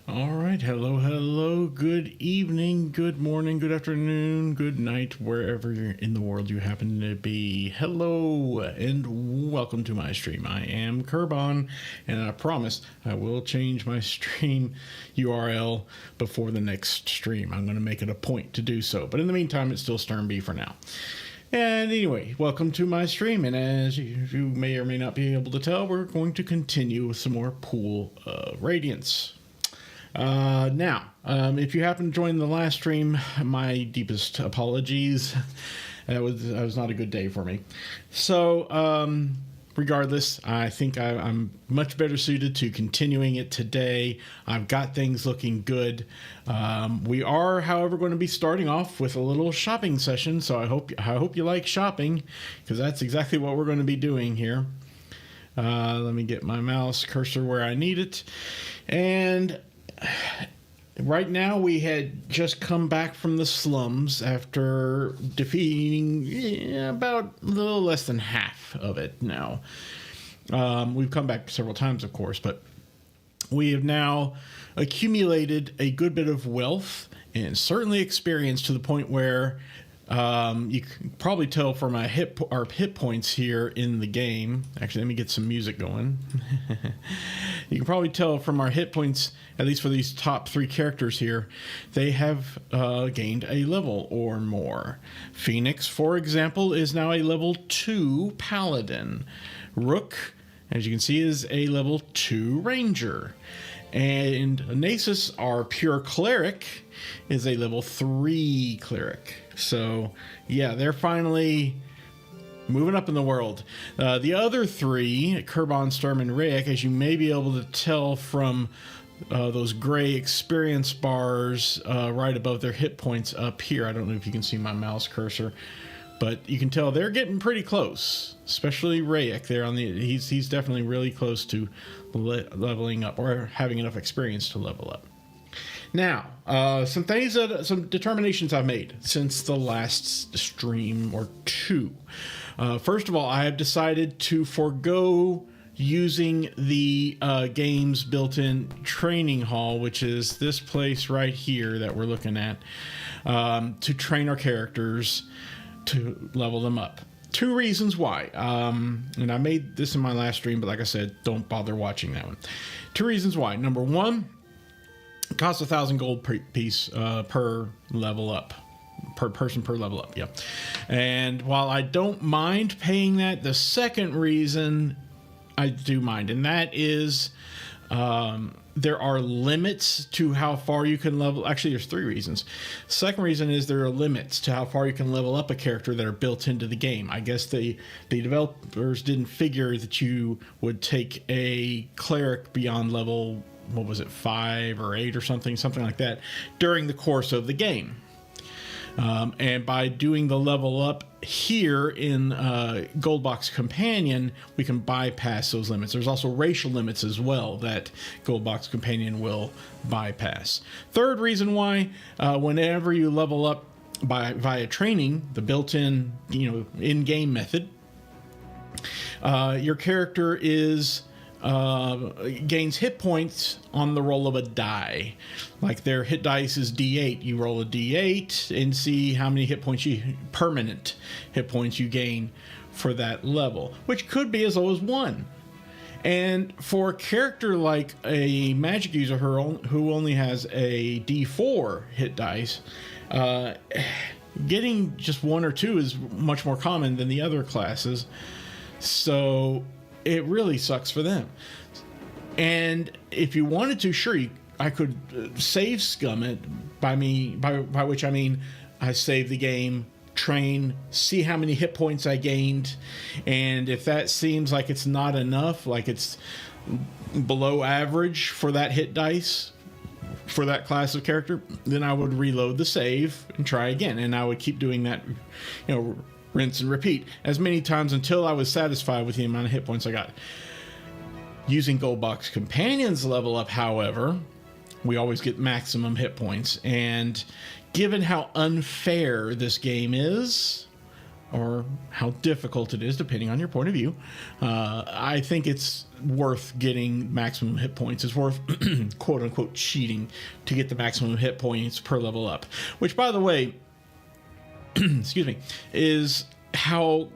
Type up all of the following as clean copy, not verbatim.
All right. Hello. Good evening, good morning, good afternoon, good night, wherever in the world you happen to be. Hello, and welcome to my stream. I am Kerbon, and I promise I will change my stream URL before the next stream. I'm going to make it a point to do so. But in the meantime, it's still SternB for now. And anyway, welcome to my stream, and as you may or may not be able to tell, we're going to continue with some more Pool of Radiance. Now, if you happen to join the last stream, my deepest apologies. That was not a good day for me. So, regardless, I think I'm much better suited to continuing it today. I've got things looking good. We are, however, going to be starting off with a little shopping session. So I hope you like shopping, because that's exactly what we're going to be doing here. Let me get my mouse cursor where I need it. And right now, we had just come back from the slums after defeating about a little less than half of it now. We've come back several times, of course, but we have now accumulated a good bit of wealth and certainly experience to the point where you can probably tell from our hit points here in the game. Actually, let me get some music going. You can probably tell from our hit points, at least for these top three characters here, they have gained a level or more. Phoenix, for example, is now a level 2 paladin. Rook, as you can see, is a level 2 ranger. And Nasus, our pure cleric, is a level 3 cleric. So, yeah, they're finally moving up in the world. The other three, Kerbon, Sturm, and Rayek, as you may be able to tell from those gray experience bars right above their hit points up here. I don't know if you can see my mouse cursor, but you can tell they're getting pretty close, especially Rayek there on the he's definitely really close to leveling up, or having enough experience to level up. Now, some determinations I've made since the last stream or two. First of all, I have decided to forego using the game's built-in training hall, which is this place right here that we're looking at, to train our characters to level them up. Two reasons why, and I made this in my last stream, but like I said, don't bother watching that one. Two reasons why. Number one, it costs 1,000 gold per piece per level up. Per person per level up, yeah. And while I don't mind paying that, the second reason I do mind, and that is there are limits to how far you can level. Actually, there's three reasons. Second reason is there are limits to how far you can level up a character that are built into the game. I guess the developers didn't figure that you would take a cleric beyond level, what was it, 5 or 8 or something like that, during the course of the game. And by doing the level up here in Goldbox Companion, we can bypass those limits. There's also racial limits as well that Goldbox Companion will bypass. Third reason why, whenever you level up via training, the built-in, in-game method, your character gains hit points on the roll of a die. Like their hit dice is D8. You roll a D8 and see how many permanent hit points you gain for that level, which could be as low as 1. And for a character like a magic user who only has a D4 hit dice, getting just 1 or 2 is much more common than the other classes. So it really sucks for them. And if you wanted to, sure, I could save scum it by which I mean I save the game, train, see how many hit points I gained, and if that seems like it's not enough, like it's below average for that hit dice for that class of character, then I would reload the save and try again, and I would keep doing that, rinse and repeat as many times until I was satisfied with the amount of hit points I got. Using Goldbox Companion's level up, however, we always get maximum hit points, and given how unfair this game is, or how difficult it is, depending on your point of view. I think it's worth getting maximum hit points. It's worth quote unquote cheating to get the maximum hit points per level up, which, by the way, excuse me, is how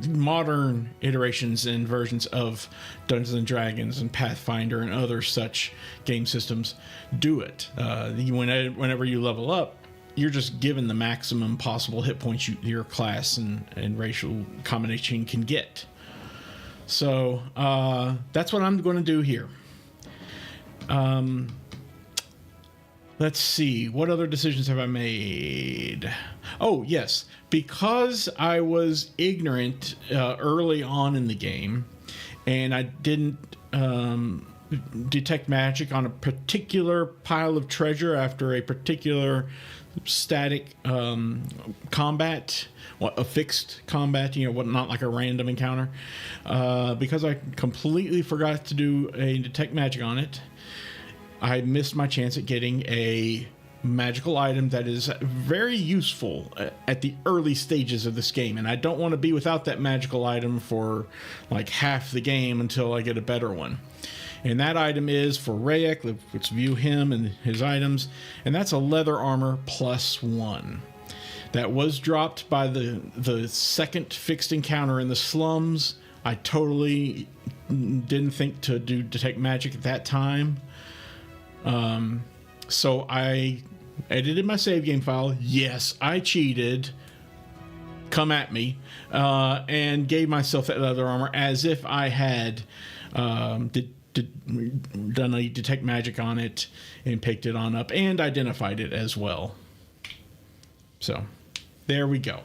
modern iterations and versions of Dungeons and Dragons and Pathfinder and other such game systems do it. Whenever you level up, you're just given the maximum possible hit points your class and racial combination can get. So that's what I'm going to do here. Let's see. What other decisions have I made? Oh, yes. Because I was ignorant early on in the game, and I didn't detect magic on a particular pile of treasure after a particular static combat, a fixed combat, not like a random encounter. Because I completely forgot to do a detect magic on it, I missed my chance at getting a magical item that is very useful at the early stages of this game, and I don't want to be without that magical item for like half the game until I get a better one. And that item is for Rayek. Let's view him and his items, and that's a leather armor +1. That was dropped by the second fixed encounter in the slums. I totally didn't think to do detect magic at that time. So I edited my save game file. Yes, I cheated. Come at me. And gave myself that leather armor as if I had done a detect magic on it and picked it on up and identified it as well. So there we go.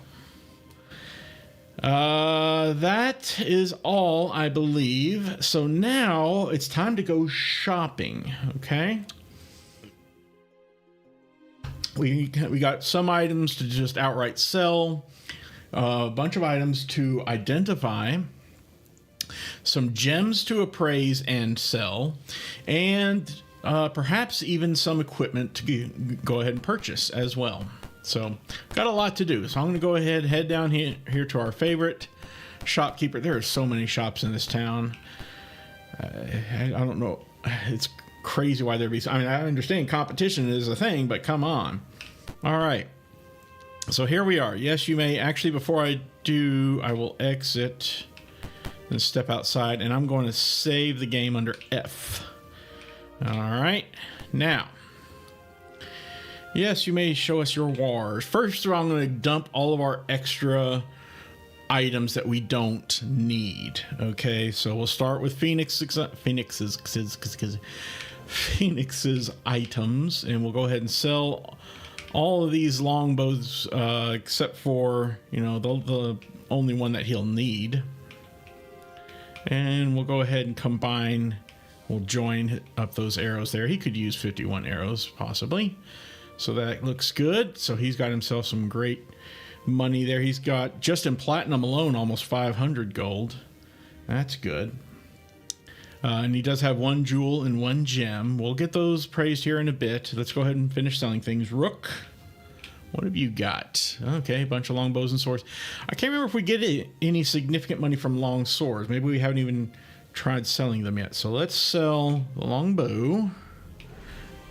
That is all, I believe. So now it's time to go shopping. Okay. We got some items to just outright sell, a bunch of items to identify, some gems to appraise and sell, and perhaps even some equipment to go ahead and purchase as well. So got a lot to do. So I'm going to go ahead, head down here to our favorite shopkeeper. There are so many shops in this town. I don't know. It's crazy why there be. I mean, I understand competition is a thing, but come on. All right. So here we are. Yes, you may. Actually, before I do, I will exit and step outside, and I'm going to save the game under F. All right. Now, yes, you may show us your wars. First of all, I'm going to dump all of our extra items that we don't need. Okay, so we'll start with Phoenix's items, and we'll go ahead and sell all of these longbows except for the only one that he'll need. And we'll go ahead and combine. We'll join up those arrows there. He could use 51 arrows possibly. So that looks good. So he's got himself some great money there. He's got, just in platinum alone, almost 500 gold. That's good. And he does have 1 jewel and 1 gem. We'll get those praised here in a bit. Let's go ahead and finish selling things. Rook, what have you got? Okay, a bunch of long bows and swords. I can't remember if we get any significant money from long swords. Maybe we haven't even tried selling them yet. So let's sell the long bow.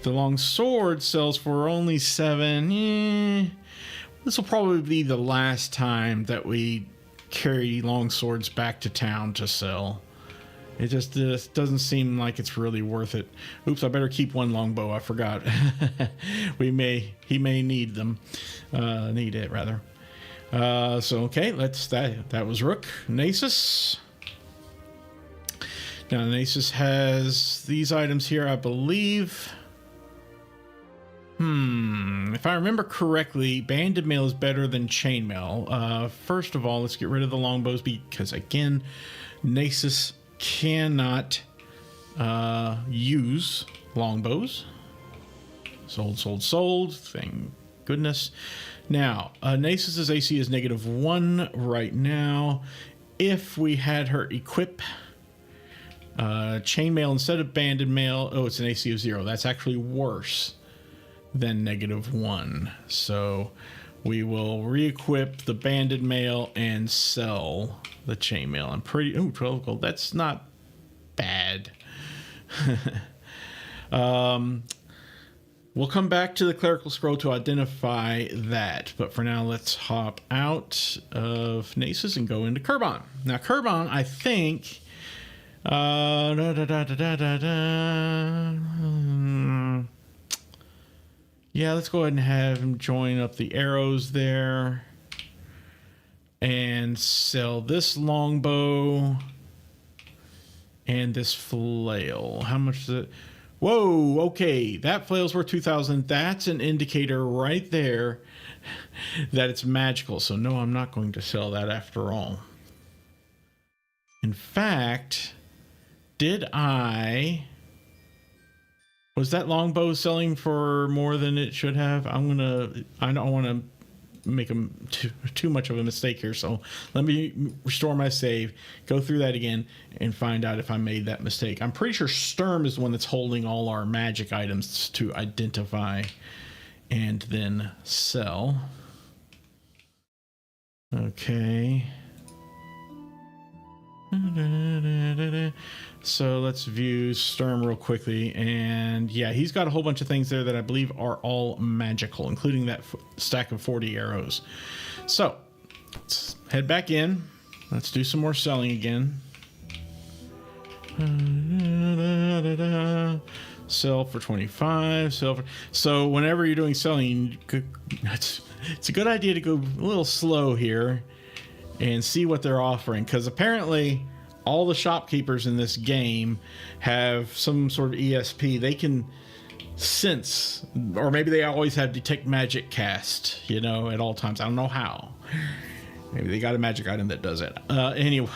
The long sword sells for only 7. This will probably be the last time that we carry long swords back to town to sell. It just doesn't seem like it's really worth it. Oops, I better keep 1 longbow. I forgot. He may need them. Need it rather. So okay, that was Rook. Nasus. Now Nasus has these items here, I believe. If I remember correctly, banded mail is better than chainmail. First of all, let's get rid of the longbows because, again, Nasus cannot use longbows. Sold. Thank goodness. Now, Nasus's AC is -1 right now. If we had her equip chainmail instead of banded mail, it's an AC of 0. That's actually worse than -1. So we will re-equip the banded mail and sell the chainmail. I'm pretty... Oh, 12 gold. That's not bad. We'll come back to the clerical scroll to identify that. But for now, let's hop out of Nasus and go into Kurbon. Now, Kurbon, I think... Yeah, let's go ahead and have him join up the arrows there. And sell this longbow. And this flail. How much is it? Whoa, okay. That flail's worth 2,000. That's an indicator right there that it's magical. So no, I'm not going to sell that after all. In fact, was that longbow selling for more than it should have? I don't want to make too much of a mistake here, so let me restore my save, go through that again, and find out if I made that mistake. I'm pretty sure Sturm is the one that's holding all our magic items to identify and then sell. Okay. So let's view Sturm real quickly, and yeah, he's got a whole bunch of things there that I believe are all magical, including that stack of 40 arrows. So let's head back in. Let's do some more selling again. Sell for 25. So whenever you're doing selling, it's a good idea to go a little slow here and see what they're offering, because apparently all the shopkeepers in this game have some sort of ESP. They can sense, or maybe they always have detect magic cast, at all times. I don't know how. Maybe they got a magic item that does it. Anyway,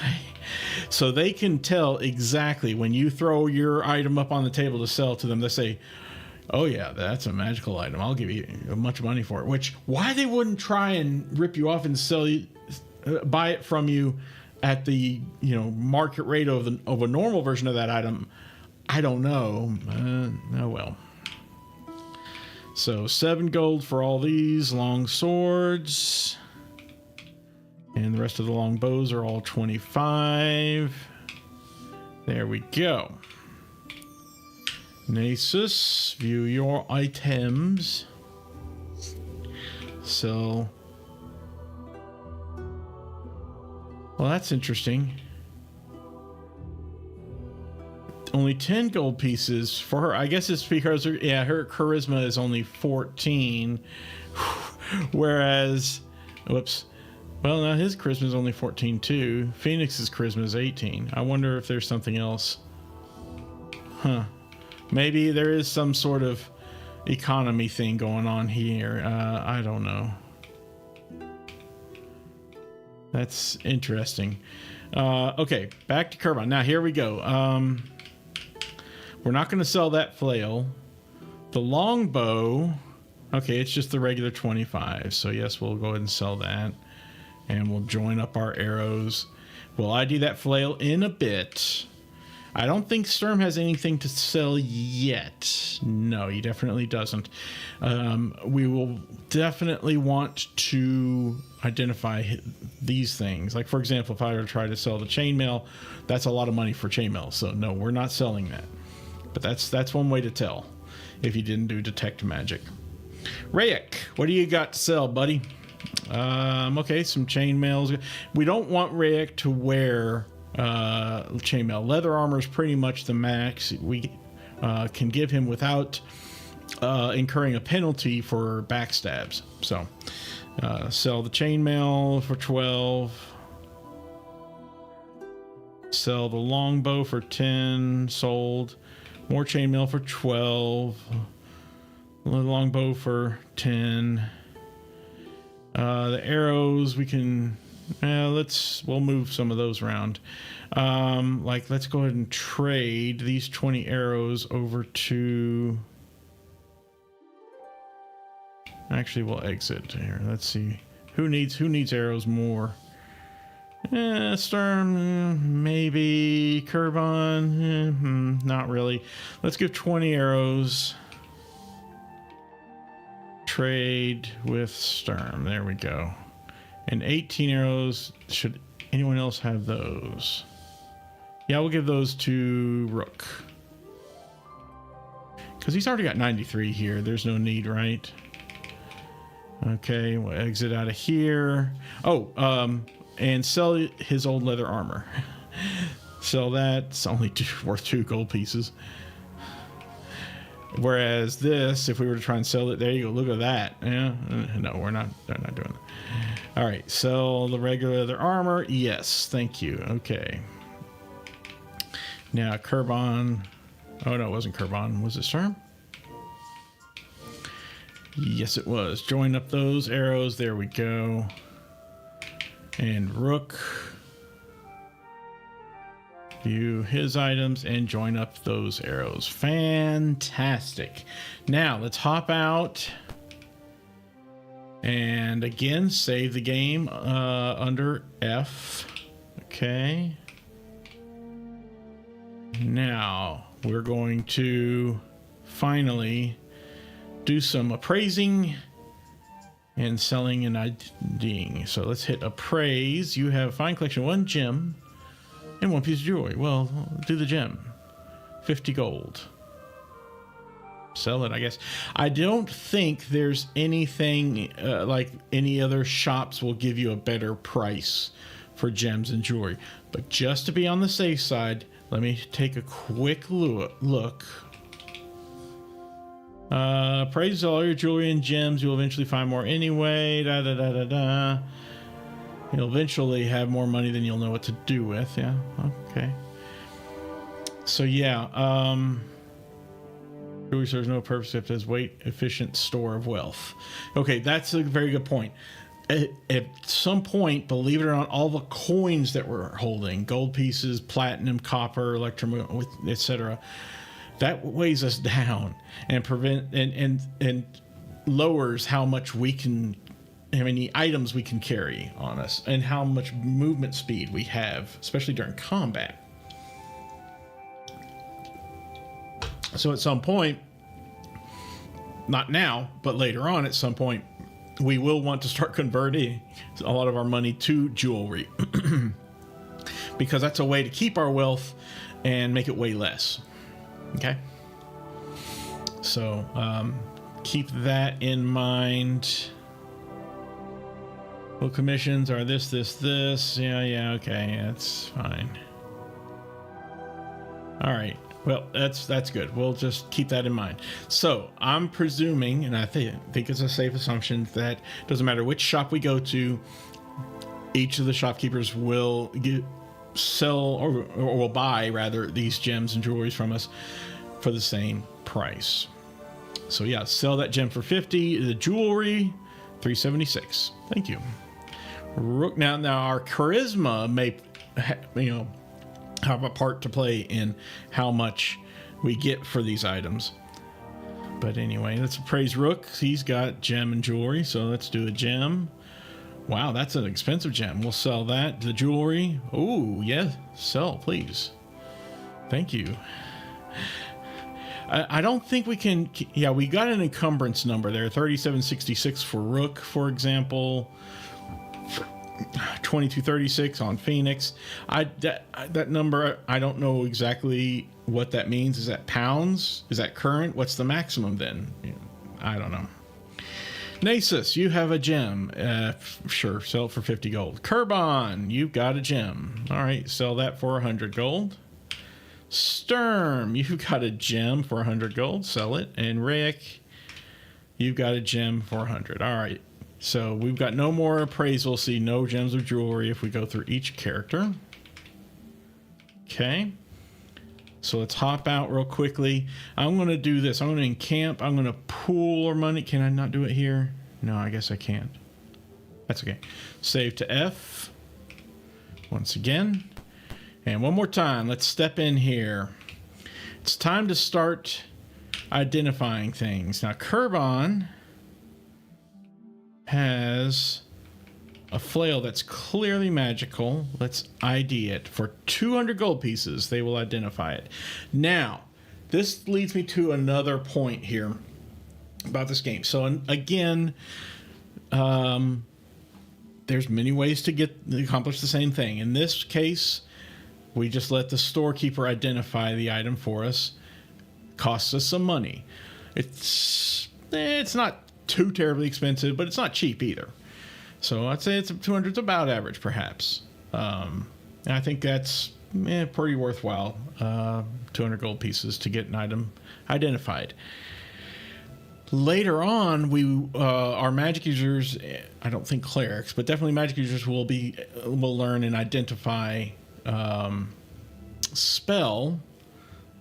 so they can tell exactly when you throw your item up on the table to sell to them. They say, oh yeah, that's a magical item. I'll give you much money for it. Which, why they wouldn't try and rip you off and sell you, buy it from you at the market rate of a normal version of that item, I don't know. Oh well. So 7 gold for all these long swords, and the rest of the long bows are all 25. There we go. Nasus, view your items. So, well, that's interesting. Only 10 gold pieces for her. I guess it's because her charisma is only 14. Whereas, whoops. Well, now his charisma is only 14 too. Phoenix's charisma is 18. I wonder if there's something else. Huh. Maybe there is some sort of economy thing going on here. I don't know. That's interesting. Okay, back to Kurbon. Now, here we go. We're not going to sell that flail. The longbow, okay, it's just the regular 25. So, yes, we'll go ahead and sell that. And we'll join up our arrows. We'll ID that flail in a bit. I don't think Sturm has anything to sell yet. No, he definitely doesn't. We will definitely want to identify these things. Like, for example, if I were to try to sell the chainmail, that's a lot of money for chainmail. So, no, we're not selling that. But that's one way to tell if you didn't do detect magic. Rayek, what do you got to sell, buddy? Okay, some chainmails. We don't want Rayek to wear chainmail. Leather armor is pretty much the max we can give him without incurring a penalty for backstabs. So sell the chainmail for 12. Sell the longbow for 10. Sold. More chainmail for 12. The longbow for 10. The arrows we can. We'll move some of those around. Let's go ahead and trade these 20 arrows over to. Actually, we'll exit here. Let's see who needs arrows more. Sturm, maybe. Kurbon, not really. Let's give 20 arrows. trade with Sturm. There we go. And 18 arrows. Should anyone else have those? Yeah, we'll give those to Rook. Because he's already got 93 here. There's no need, right? Okay, we'll exit out of here. Oh, and sell his old leather armor. Sell that. It's only worth 2 gold pieces. Whereas this, if we were to try and sell it, there you go. Look at that. Yeah, no, we're not. They're not doing that. All right, sell the regular leather armor. Yes, thank you. Okay. Now Kerbon. Oh no, it wasn't Kerbon. Was it Sturm? Yes, it was. Join up those arrows. There we go. And Rook. View his items and join up those arrows. Fantastic. Now let's hop out and again save the game under F. Okay. Now we're going to finally do some appraising and selling and IDing. So let's hit appraise. You have fine collection, 1 gem and 1 piece of jewelry. Well, do the gem. 50 gold. Sell it, I guess. I don't think there's anything like any other shops will give you a better price for gems and jewelry. But just to be on the safe side, let me take a quick look. Praise all your jewelry and gems. You'll eventually find more anyway. Da da da da da. You'll eventually have more money than you'll know what to do with. Yeah. Okay. So yeah. Jewelry serves no purpose except as weight efficient store of wealth. Okay, that's a very good point. At some point, believe it or not, all the coins that we're holding, gold pieces, platinum, copper, electrum, etc., that weighs us down and and lowers how much we can, how many items we can carry on us and how much movement speed we have, especially during combat. So at some point, not now, but later on at some point, we will want to start converting a lot of our money to jewelry because that's a way to keep our wealth and make it weigh less. Okay. So keep that in mind. Well, commissions are this. Yeah, okay, that's fine. All right. Well, that's good. We'll just keep that in mind. So I'm presuming, and I think it's a safe assumption, that it doesn't matter which shop we go to, each of the shopkeepers will sell or will buy rather these gems and jewelries from us for the same price. So yeah, sell that gem for 50, the jewelry 376. Thank you. Rook. Now our charisma may, have a part to play in how much we get for these items. But anyway, let's appraise Rook. He's got gem and jewelry, so let's do a gem. Wow, that's an expensive gem. We'll sell that. The jewelry. Oh, yeah, sell, please. Thank you. I don't think we can. Yeah, we got an encumbrance number there, 3766 for Rook, for example. 2236 on Phoenix. That number, I don't know exactly what that means. Is that pounds? Is that current? What's the maximum then? I don't know. Nasus, you have a gem. Sure, sell it for 50 gold. Kerbon, you've got a gem. All right, sell that for 100 gold. Sturm, you've got a gem for 100 gold. Sell it. And Rick, you've got a gem for 100. All right. So we've got no more appraisal. See no gems or jewelry if we go through each character. Okay. So let's hop out real quickly. I'm going to do this. I'm going to encamp. I'm going to pool our money. Can I not do it here? No, I guess I can't. That's okay. Save to F. Once again. And one more time. Let's step in here. It's time to start identifying things. Now, Kerbon has a flail that's clearly magical. Let's ID it. For 200 gold pieces, they will identify it. Now, this leads me to another point here. about this game. So again, there's many ways to accomplish the same thing. In this case, we just let the storekeeper identify the item for us. Costs us some money. It's not too terribly expensive, but it's not cheap either. So I'd say it's 200 is about average, perhaps. And I think that's pretty worthwhile. 200 gold pieces to get an item identified. Later on, our magic users, I don't think clerics, but definitely magic users will learn and identify spell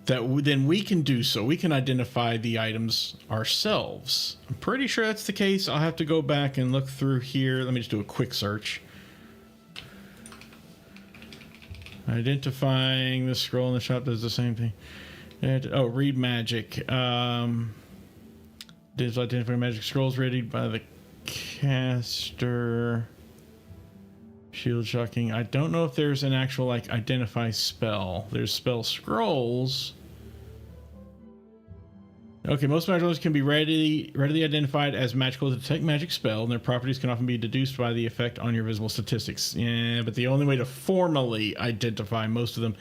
that then we can do so. We can identify the items ourselves. I'm pretty sure that's the case. I'll have to go back and look through here. Let me just do a quick search. Identifying the scroll in the shop does the same thing. Read magic. Does identify magic scrolls ready by the caster. Shield shocking. I don't know if there's an actual identify spell. There's spell scrolls. Okay, most magic items can be readily identified as magical to detect magic spell, and their properties can often be deduced by the effect on your visible statistics. Yeah, but the only way to formally identify most of them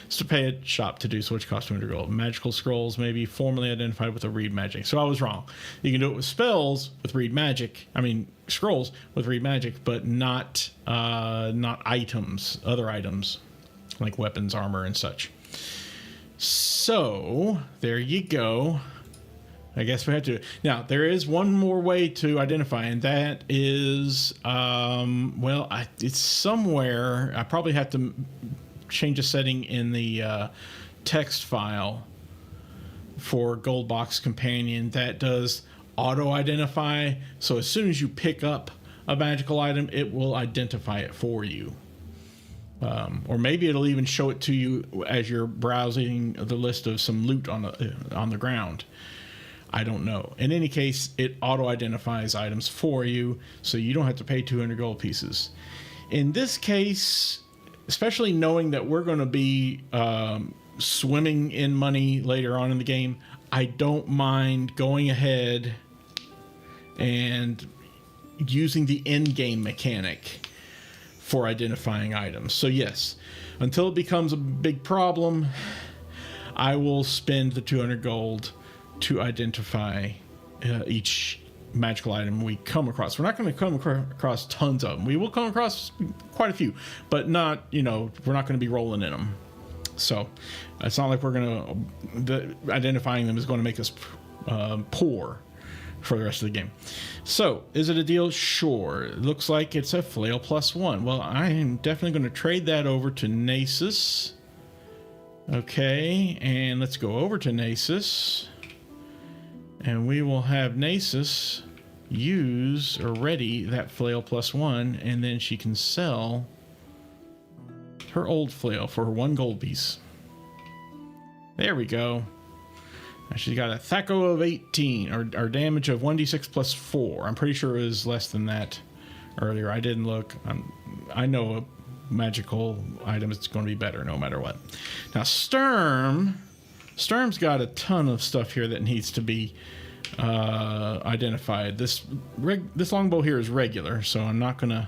is to pay a shop to do so, which costs 200 gold. Magical scrolls may be formally identified with a read magic. So I was wrong. You can do it with spells with read magic. I mean, scrolls with read magic, but not items, other items like weapons, armor, and such. So there you go. I guess we have to. Now, there is one more way to identify, and that is, it's somewhere. I probably have to change a setting in the text file for Gold Box Companion that does auto-identify. So as soon as you pick up a magical item, it will identify it for you. Or maybe it'll even show it to you as you're browsing the list of some loot on the ground. I don't know. In any case, it auto-identifies items for you, so you don't have to pay 200 gold pieces. In this case, especially knowing that we're going to be swimming in money later on in the game, I don't mind going ahead and using the end-game mechanic for identifying items. So yes, until it becomes a big problem, I will spend the 200 gold to identify each magical item we come across. We're not going to come across tons of them. We will come across quite a few, but not, we're not going to be rolling in them. So it's not like we're going to, identifying them is going to make us poor for the rest of the game. So is it a deal? Sure. It looks like it's a flail +1. Well, I am definitely going to trade that over to Nasus. Okay, and let's go over to Nasus. And we will have Nasus use or ready that flail +1, and then she can sell her old flail for her 1 gold piece. There we go. Now she's got a THAC0 of 18, or damage of 1d6 plus 4. I'm pretty sure it was less than that earlier. I didn't look. I know a magical item is going to be better no matter what. Now Sturm's got a ton of stuff here that needs to be identified. This longbow here is regular, so I'm not going to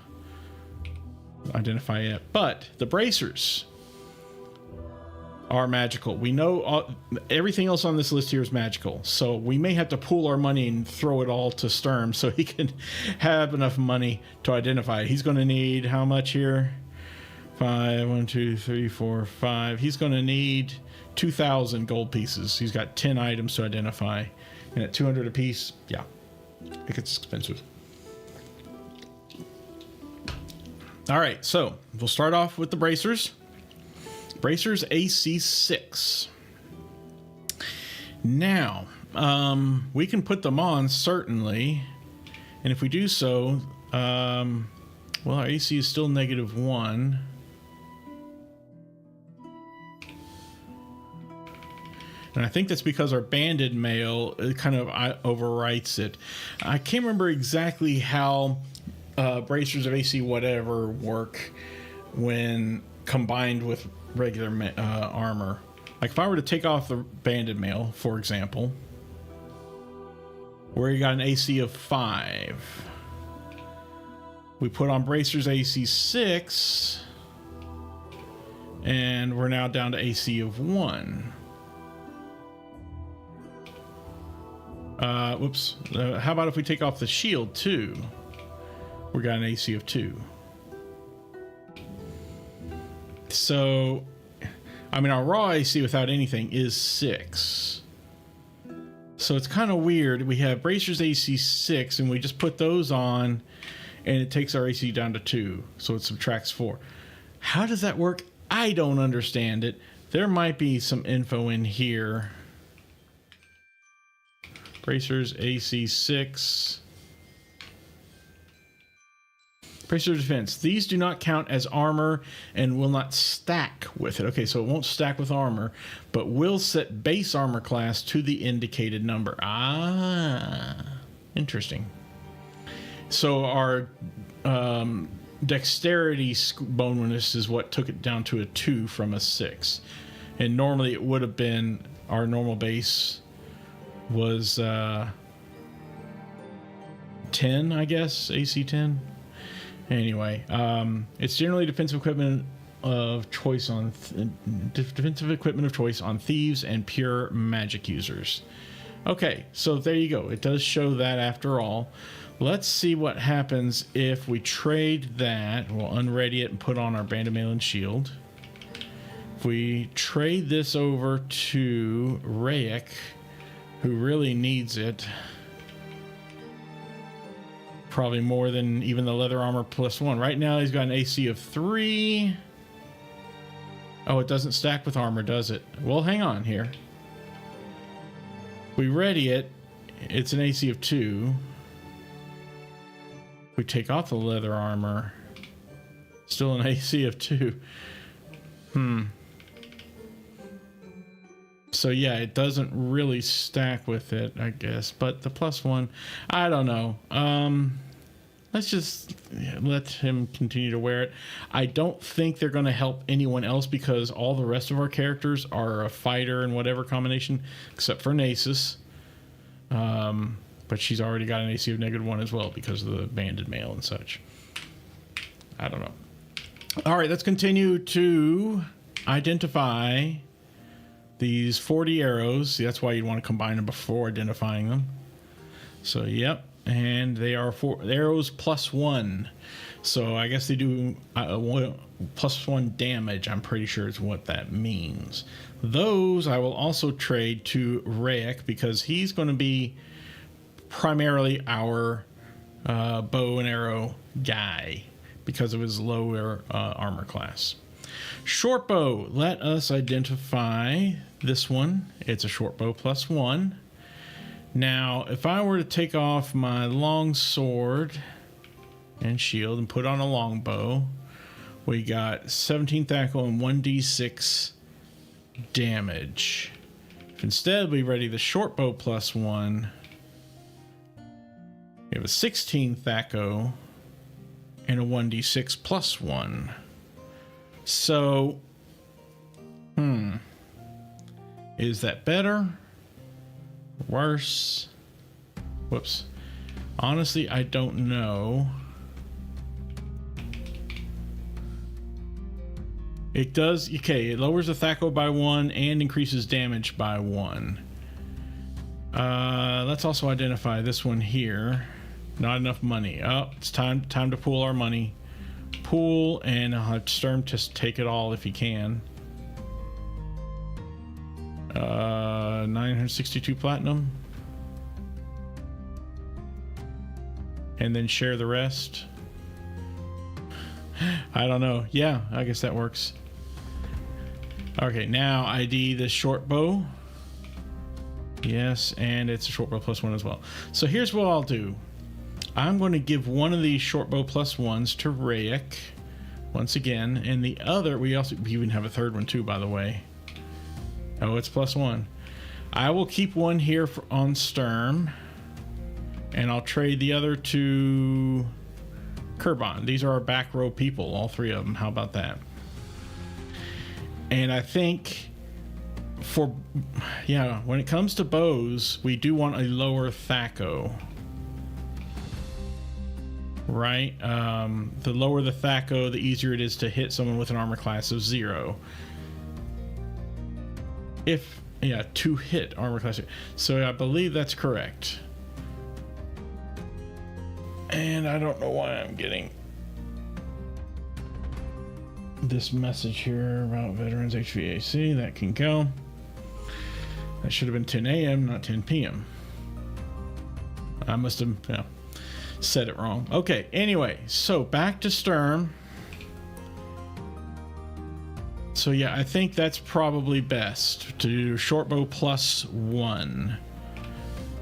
identify it. But the bracers are magical. We know everything else on this list here is magical, so we may have to pool our money and throw it all to Sturm so he can have enough money to identify it. He's going to need how much here? 5, 1, 2, 3, 4, 5. He's going to need 2,000 gold pieces. He's got 10 items to identify, and at 200 a piece, yeah, it gets expensive. All right, so we'll start off with the bracers. Bracers AC 6. Now, we can put them on, certainly, and if we do so, well, our AC is still -1. And I think that's because our banded mail kind of overwrites it. I can't remember exactly how bracers of AC whatever work when combined with regular armor. Like if I were to take off the banded mail, for example, where he got an AC of 5. We put on Bracers AC 6, and we're now down to AC of 1. Whoops. How about if we take off the shield too? We got an AC of 2. So, I mean, our raw AC without anything is 6. So it's kind of weird. We have Bracers AC 6, and we just put those on, and it takes our AC down to 2. So it subtracts 4. How does that work? I don't understand it. There might be some info in here. Bracers AC 6. Bracer defense. These do not count as armor and will not stack with it. Okay, so it won't stack with armor, but will set base armor class to the indicated number. Ah, interesting. So our dexterity bonus is what took it down to a 2 from a 6. And normally it would have been, our normal base was 10, I guess, AC 10. Anyway, it's generally defensive equipment of choice on thieves and pure magic users. Okay, so there you go. It does show that after all. Let's see what happens if we trade that. We'll unready it and put on our Banded Mail and Shield. If we trade this over to Rayek, who really needs it, probably more than even the leather armor +1. Right now he's got an AC of 3. Oh, it doesn't stack with armor, does it? Well, hang on here. We ready it. It's an AC of 2. We take off the leather armor. Still an AC of 2. So yeah, it doesn't really stack with it, I guess. But the +1, I don't know. Let's just let him continue to wear it. I don't think they're going to help anyone else because all the rest of our characters are a fighter in whatever combination, except for Nasus. But she's already got an AC of -1 as well because of the Banded Mail and such. I don't know. All right, let's continue to identify these 40 arrows. See, that's why you'd want to combine them before identifying them. So, yep. And they are arrows +1. So I guess they do +1 damage. I'm pretty sure is what that means. Those I will also trade to Rayek because he's going to be primarily our bow and arrow guy because of his lower armor class. Short bow. Let us identify this one. It's a short bow +1. Now, if I were to take off my long sword and shield and put on a long bow, we got 17 THAC0 and 1d6 damage. If instead we ready the short bow +1, we have a 16 THAC0 and a 1d6 +1. So, is that better? Worse? Whoops. Honestly, I don't know. It does, okay, it lowers the THAC0 by 1 and increases damage by 1. Let's also identify this one here. Not enough money. Oh, it's time to pool our money. Pool, and I'll have Sturm just take it all if he can. 962 platinum. And then share the rest. I don't know. Yeah, I guess that works. Okay, now ID this short bow. Yes, and it's a short bow +1 as well. So here's what I'll do. I'm going to give one of these short bow +1s to Rayek once again, and the other, we even have a third one too, by the way. Oh, it's +1. I will keep one here on Sturm, and I'll trade the other to Kurbon. These are our back row people, all 3 of them. How about that? And I think when it comes to bows, we do want a lower THAC0. Right? The lower the THAC0, the easier it is to hit someone with an armor class of 0. To hit armor class 0. So I believe that's correct. And I don't know why I'm getting this message here about veterans HVAC. That can go. That should have been 10 a.m., not 10 p.m. I must have said it wrong. Okay, anyway, so back to Sturm. So yeah, I think that's probably best to do shortbow +1.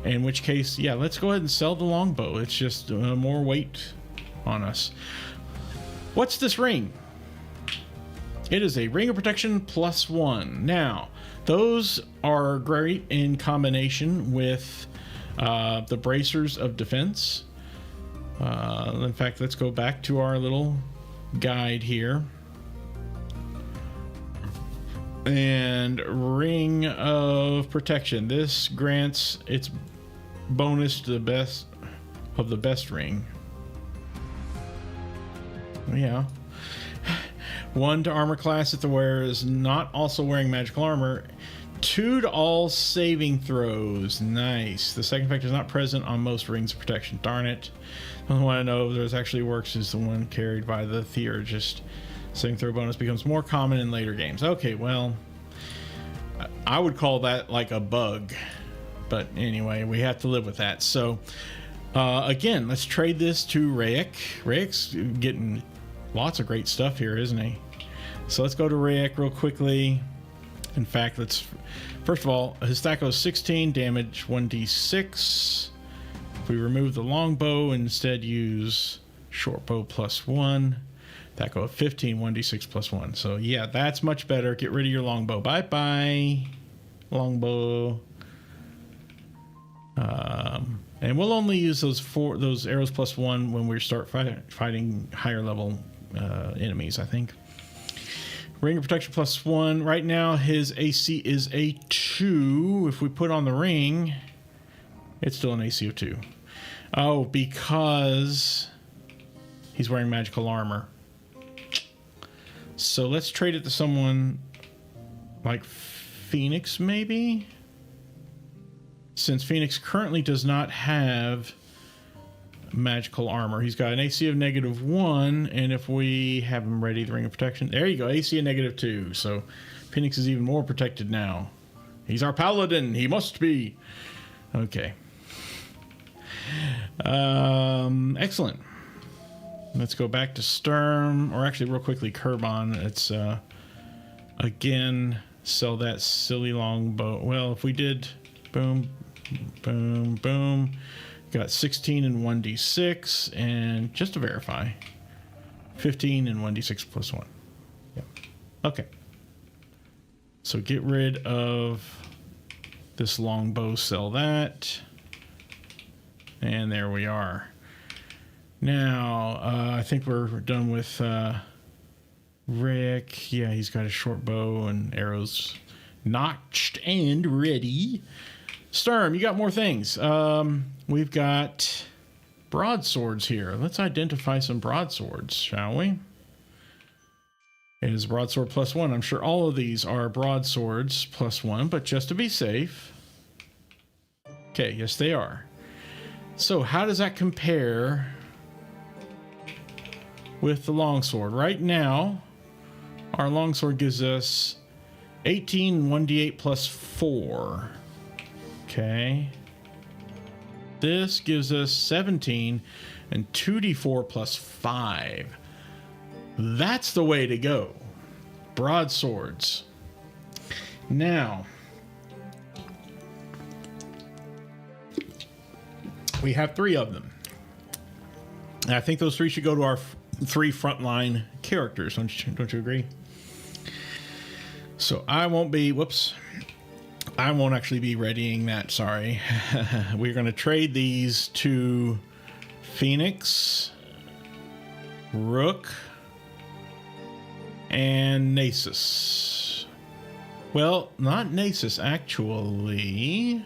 In which case, yeah, let's go ahead and sell the longbow. It's just more weight on us. What's this ring? It is a ring of protection +1. Now, those are great in combination with the bracers of defense. In fact, let's go back to our little guide here. And ring of protection. This grants its bonus to the best of the best ring. Yeah. 1 to armor class if the wearer is not also wearing magical armor. 2 to all saving throws. Nice. The second effect is not present on most rings of protection. Darn it. The only one I know this actually works is the one carried by the Theurgist. Saving throw bonus becomes more common in later games. Okay, well, I would call that like a bug. But anyway, we have to live with that. So, again, let's trade this to Rayek. Rayek's getting lots of great stuff here, isn't he? So let's go to Rayek real quickly. In fact, first of all, his THAC0 is 16, damage 1d6. If we remove the longbow and instead use shortbow +1, THAC0 of 15, 1d6 +1. So yeah, that's much better. Get rid of your longbow. Bye-bye, longbow. And we'll only use those arrows +1 when we start fighting higher level enemies, I think. Ring of protection +1. Right now, his AC is a 2. If we put on the ring, it's still an AC of 2. Oh, because he's wearing magical armor. So let's trade it to someone like Phoenix, maybe? Since Phoenix currently does not have magical armor. He's got an AC of -1, and if we have him ready, the ring of protection. There you go, AC of -2. So Phoenix is even more protected now. He's our paladin. He must be. Okay. Excellent. Let's go back to Sturm, or actually real quickly, Kerbon. It's again, sell that silly longbow. Well, if we did boom, boom, boom, got 16 and 1d6, and just to verify, 15 and 1d6 +1. Yep. Okay. So get rid of this longbow, sell that, and there we are. Now, I think we're done with Rick. Yeah, he's got a short bow and arrows notched and ready. Sturm, you got more things. We've got broadswords here. Let's identify some broadswords, shall we? It is broadsword +1. I'm sure all of these are broadswords +1, but just to be safe. Okay, yes they are. So how does that compare with the longsword? Right now, our longsword gives us 18 1d8 +4. Okay. This gives us 17 and 2d4 +5. That's the way to go. Broadswords. Now, we have 3 of them. And I think those 3 should go to our 3 frontline characters. Don't you agree? So I won't actually be readying that, sorry. We're going to trade these to Phoenix, Rook, and Nasus. Well, not Nasus, actually.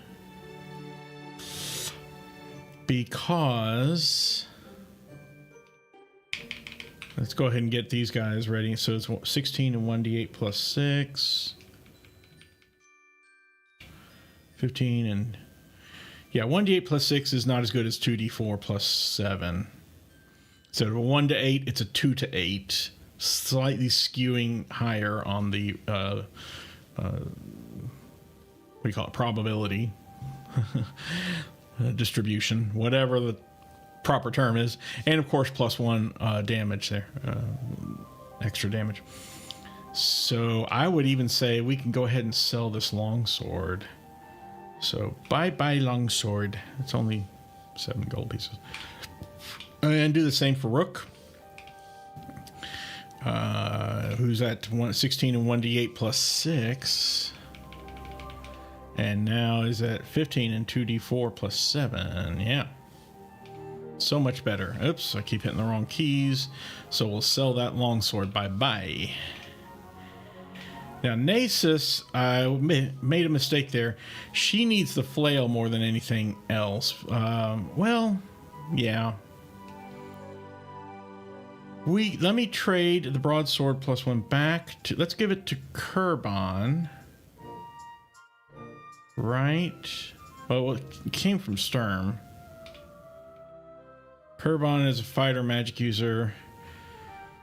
Because... let's go ahead and get these guys ready. So it's 16 and 1d8 plus 6. 15 and... yeah, 1d8 plus 6 is not as good as 2d4 plus 7. So a 1 to 8, it's a 2 to 8. Slightly skewing higher on the... what do you call it? Probability. Distribution. Whatever the proper term is. And of course, plus 1 damage there. Extra damage. So I would even say we can go ahead and sell this longsword. So bye-bye longsword. It's only 7 gold pieces. And do the same for Rook. Who's at 16 and 1d8 plus 6. And now is at 15 and 2d4 plus 7. Yeah. So much better. Oops, I keep hitting the wrong keys. So we'll sell that longsword. Bye-bye. Now, Nasus, I made a mistake there. She needs the flail more than anything else. Well, yeah. Let me trade the broadsword plus 1 back to... let's give it to Kurbon. Right. Well, it came from Sturm. Kurbon is a fighter magic user.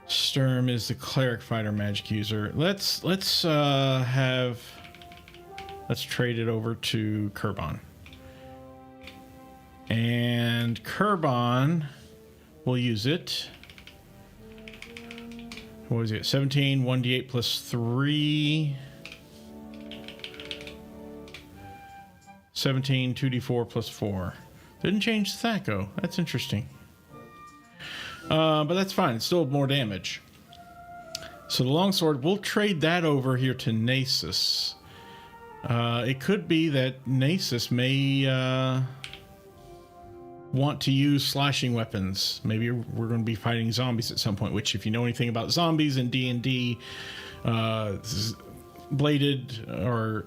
Sturm is the cleric fighter magic user. Let's trade it over to Kurbon. And Kurbon will use it. What is it? 17, 1d8 plus 3. 17, 2d4 plus 4. Didn't change Thaco. That's interesting. But that's fine. It's still more damage. So the longsword, we'll trade that over here to Nasus. It could be that Nasus may want to use slashing weapons. Maybe we're going to be fighting zombies at some point, which if you know anything about zombies in D&D, bladed or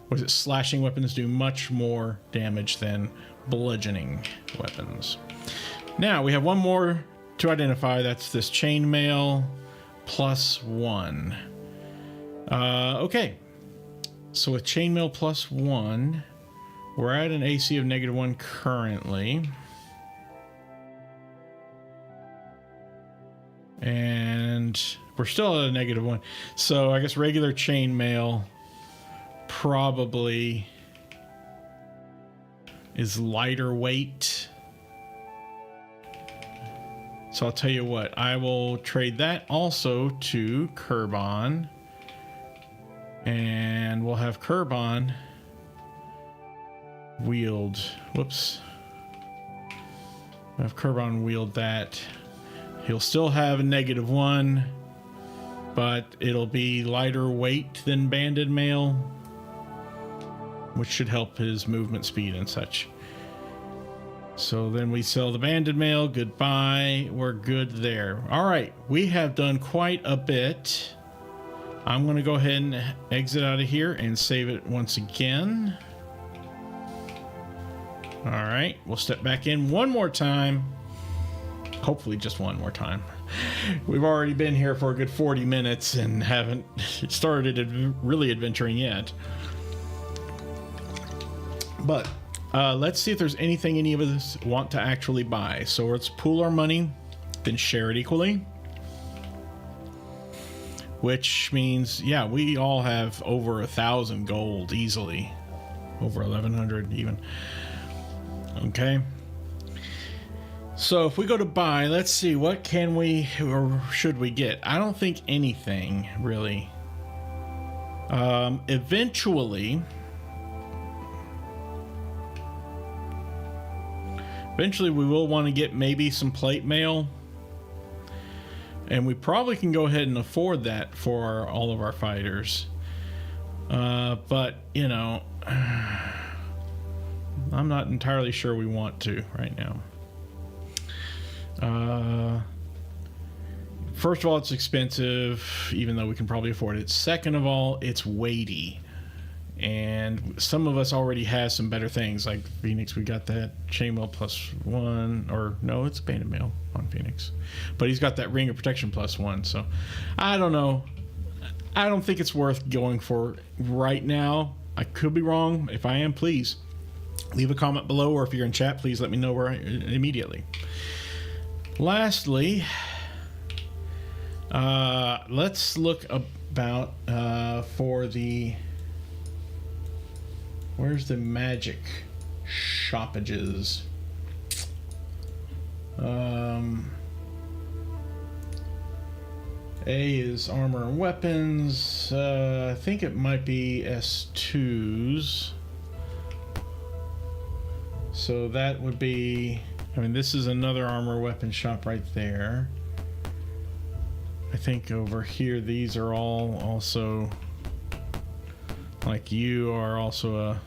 was it slashing weapons do much more damage than bludgeoning weapons. Now we have one more to identify. That's this chainmail plus 1. Okay. So with chainmail plus 1, we're at an AC of -1 currently. And we're still at a -1. So I guess regular chainmail probably is lighter weight. So I'll tell you what, I will trade that also to Kurbon. And we'll have Kurbon wield, whoops. We'll have Kurbon wield that. He'll still have a -1, but it'll be lighter weight than banded mail, which should help his movement speed and such. So then we sell the banded mail. Goodbye. We're good there. All right. We have done quite a bit. I'm going to go ahead and exit out of here and save it once again. All right. We'll step back in one more time. Hopefully just one more time. We've already been here for a good 40 minutes and haven't started really adventuring yet. But let's see if there's anything any of us want to actually buy. So let's pool our money, then share it equally. Which means, yeah, we all have over 1,000 gold easily. Over 1,100 even. Okay. So if we go to buy, let's see, what can we or should we get? I don't think anything, really. Eventually we will want to get maybe some plate mail. And we probably can go ahead and afford that for all of our fighters. But, you know, I'm not entirely sure we want to right now. First of all, it's expensive, even though we can probably afford it. Second of all, it's weighty. And some of us already has some better things, like Phoenix. We got that chainmail +1, or no, it's banded mail on Phoenix, but he's got that ring of protection +1. So I don't know. I don't think it's worth going for right now. I could be wrong. If I am, please leave a comment below, or if you're in chat, please let me know immediately. Lastly, let's look about for the... Where's the magic shoppages? A is armor and weapons. I think it might be S2s. So that would be... I mean, this is another armor weapon shop right there. I think over here, these are all also... Like you are also a...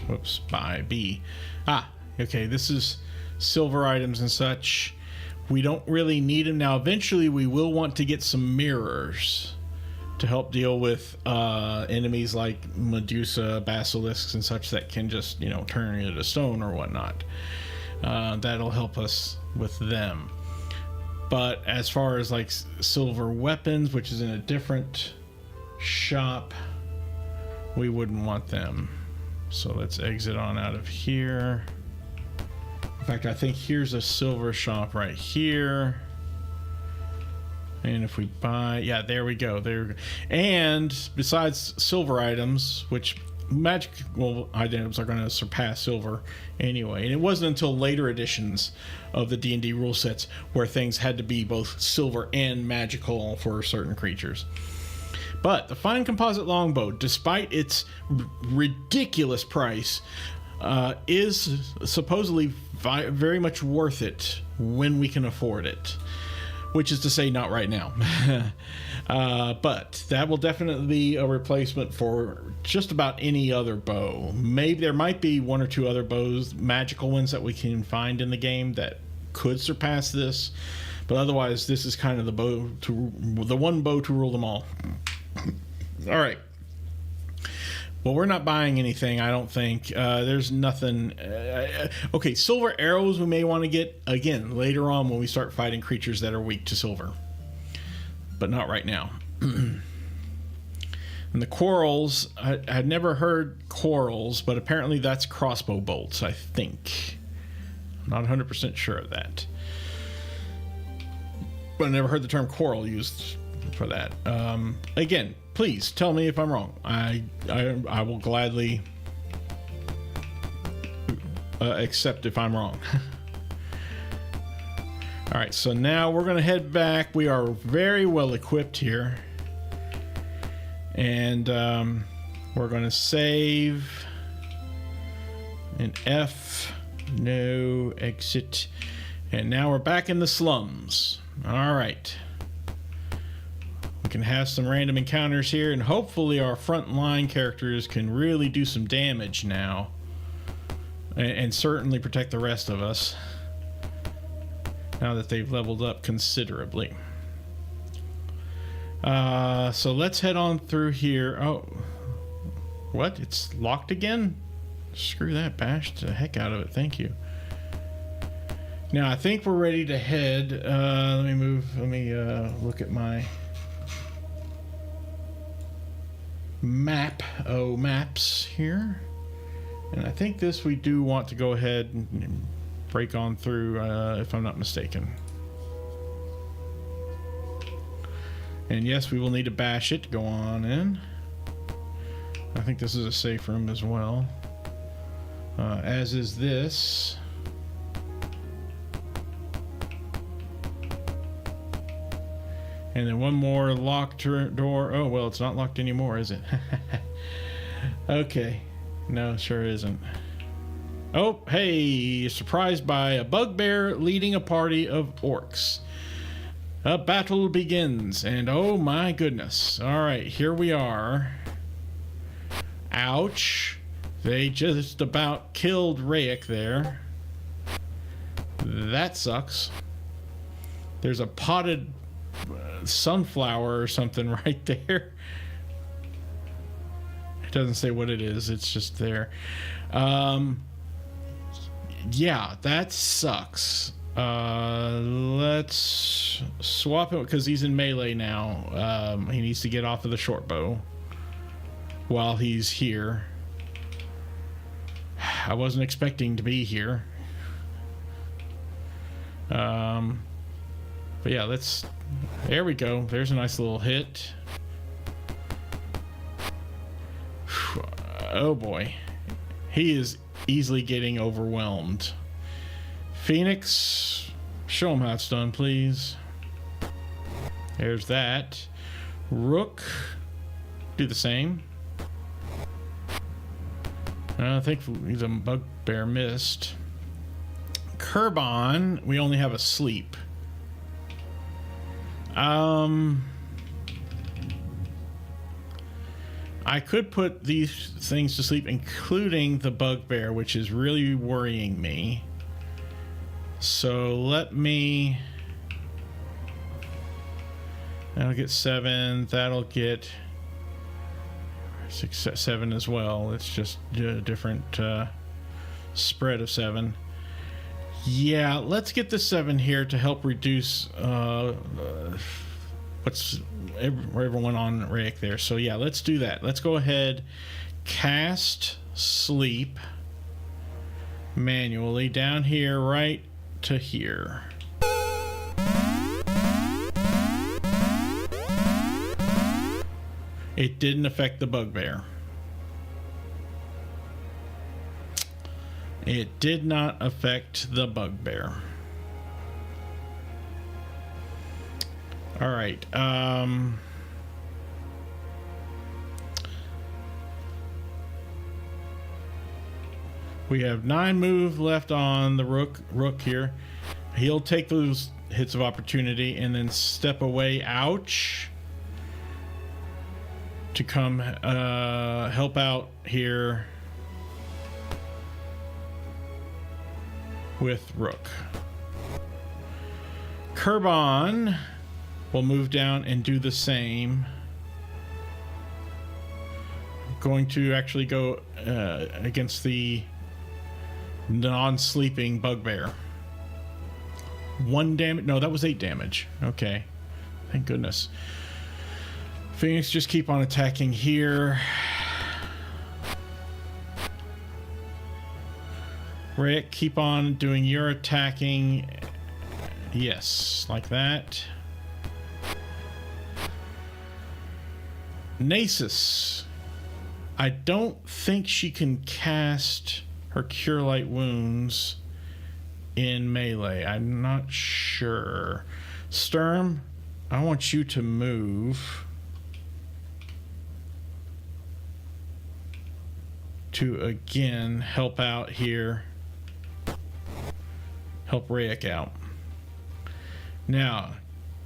Whoops, by B. Ah, okay, this is silver items and such. We don't really need them now. Eventually, we will want to get some mirrors to help deal with enemies like Medusa, basilisks, and such that can just, you know, turn into stone or whatnot. That'll help us with them. But as far as like silver weapons, which is in a different shop, we wouldn't want them. So let's exit on out of here. In fact, I think here's a silver shop right here. And if we buy, yeah, there we go. There. And besides silver items, which magical items are going to surpass silver anyway. And it wasn't until later editions of the D&D rule sets where things had to be both silver and magical for certain creatures. But the fine composite longbow, despite its ridiculous price, is supposedly very much worth it when we can afford it. Which is to say, not right now. But that will definitely be a replacement for just about any other bow. Maybe there might be one or two other bows, magical ones that we can find in the game that could surpass this. But otherwise, this is kind of the one bow to rule them all. All right. Well, we're not buying anything, I don't think. There's nothing... okay, silver arrows we may want to get, again, later on when we start fighting creatures that are weak to silver. But not right now. And the quarrels, I had never heard quarrels, but apparently that's crossbow bolts, I think. I'm not 100% sure of that. But I never heard the term quarrel used for that. Again, please tell me if I'm wrong. I will gladly accept if I'm wrong. All right, so now we're going to head back. We are very well equipped here. And we're going to save an F, no, exit. And now we're back in the slums. All right. We can have some random encounters here, and hopefully our frontline characters can really do some damage now. And certainly protect the rest of us. Now that they've leveled up considerably. So let's head on through here. Oh, what? It's locked again? Screw that, bashed the heck out of it. Thank you. Now I think we're ready to head. Let me look at my maps here. And I think this we do want to go ahead and break on through, if I'm not mistaken. And yes, we will need to bash it to go on in. I think this is a safe room as well. As is this. And then one more locked door. Oh, well, it's not locked anymore, is it? Okay. No, sure isn't. Oh, hey, surprised by a bugbear leading a party of orcs. A battle begins, and oh my goodness. All right, here we are. Ouch. They just about killed Rayek there. That sucks. There's a potted sunflower or something right there. Doesn't say what it is. It's just there. Yeah, that sucks. Let's swap it because he's in melee now. He needs to get off of the short bow while he's here. I wasn't expecting to be here. But yeah, there we go. There's a nice little hit. Oh boy. He is easily getting overwhelmed. Phoenix, show him how it's done, please. There's that. Rook, do the same. I think he's a bugbear missed. Kerbon, we only have a sleep. I could put these things to sleep, including the bugbear, which is really worrying me. So let me... That'll get 7. That'll get 6, 7 as well. It's just a different spread of 7. Yeah, let's get the 7 here to help reduce what's everyone on Rayek there. So yeah, let's do that. Let's go ahead, cast sleep manually down here right to here. It didn't affect the bugbear. It did not affect the bugbear. All right. We have 9 move left on the rook here. He'll take those hits of opportunity and then step away. Ouch. To come help out here with rook. Kerbon will move down and do the same. I'm going to actually go against the non-sleeping bugbear. 1 damage. No, that was 8 damage. Okay. Thank goodness. Phoenix, just keep on attacking here. Rick, keep on doing your attacking. Yes, like that. Nasus. I don't think she can cast her Cure Light Wounds in melee. I'm not sure. Sturm, I want you to move to again help out here. Help Rayek out. Now,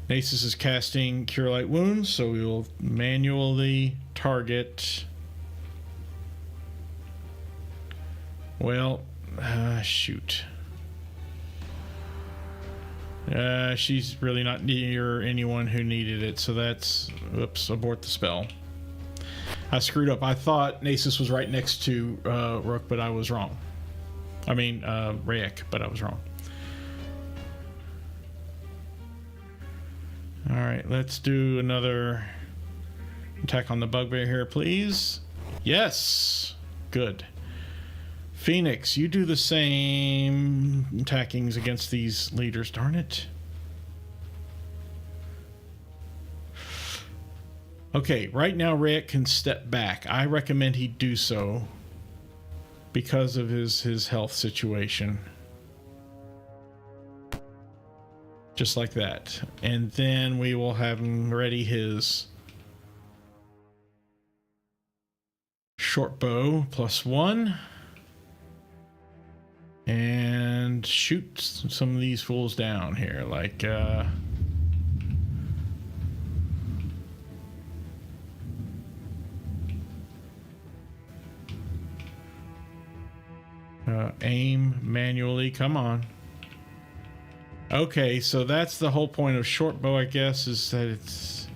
Nasus is casting Cure Light Wounds, so we will manually target. Well, shoot. She's really not near anyone who needed it, so that's... Oops, abort the spell. I screwed up. I thought Nasus was right next to Rook, but I was wrong. I mean, Rayek, but I was wrong. Alright, let's do another attack on the bugbear here, please. Yes! Good. Phoenix, you do the same attackings against these leaders. Darn it. Okay, right now Rayek can step back. I recommend he do so because of his health situation. Just like that. And then we will have him ready his short bow +1. And shoot some of these fools down here, like aim manually. Come on. Okay, so that's the whole point of short bow, I guess, is that it's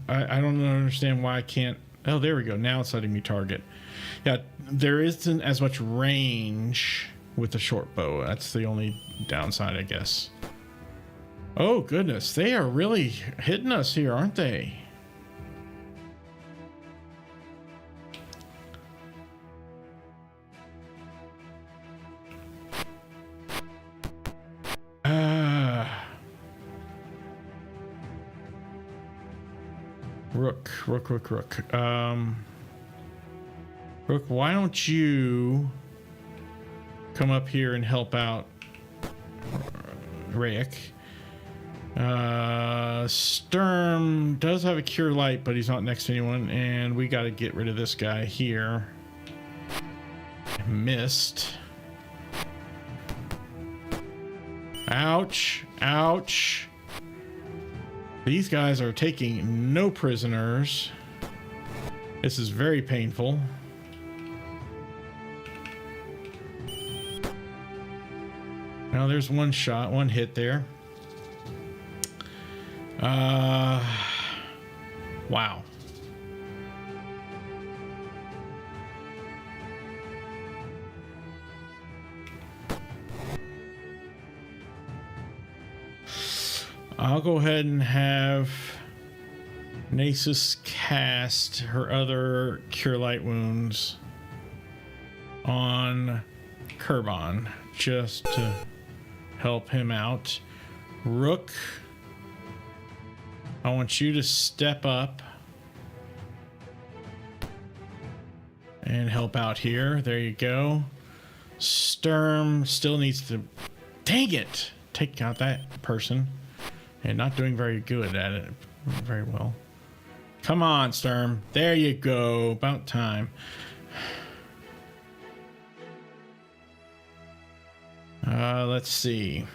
I don't understand why I can't. Oh, there we go. Now it's letting me target. Yeah, there isn't as much range with the short bow. That's the only downside, I guess. Oh, goodness. They are really hitting us here, aren't they? Rook. Rook, why don't you come up here and help out Rayek? Sturm does have a cure light, but he's not next to anyone, and we got to get rid of this guy here. Missed. Ouch. Ouch. These guys are taking no prisoners. This is very painful. Now there's one shot, one hit there. Wow. I'll go ahead and have Nasus cast her other Cure Light Wounds on Kerbon just to help him out. Rook, I want you to step up and help out here. There you go. Sturm still needs to, dang it, take out that person. And not doing very good at it very well. Come on, Sturm. There you go. About time. Let's see.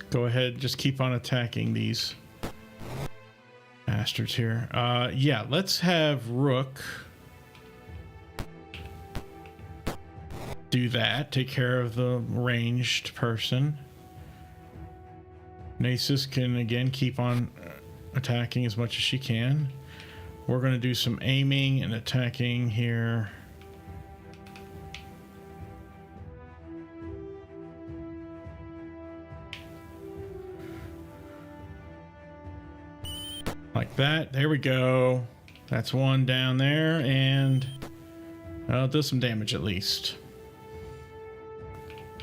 Go ahead. Just keep on attacking these bastards here. Yeah, let's have Rook do that. Take care of the ranged person. Nasus can again keep on attacking as much as she can. We're going to do some aiming and attacking here. Like that. There we go. That's one down there, and it does some damage at least.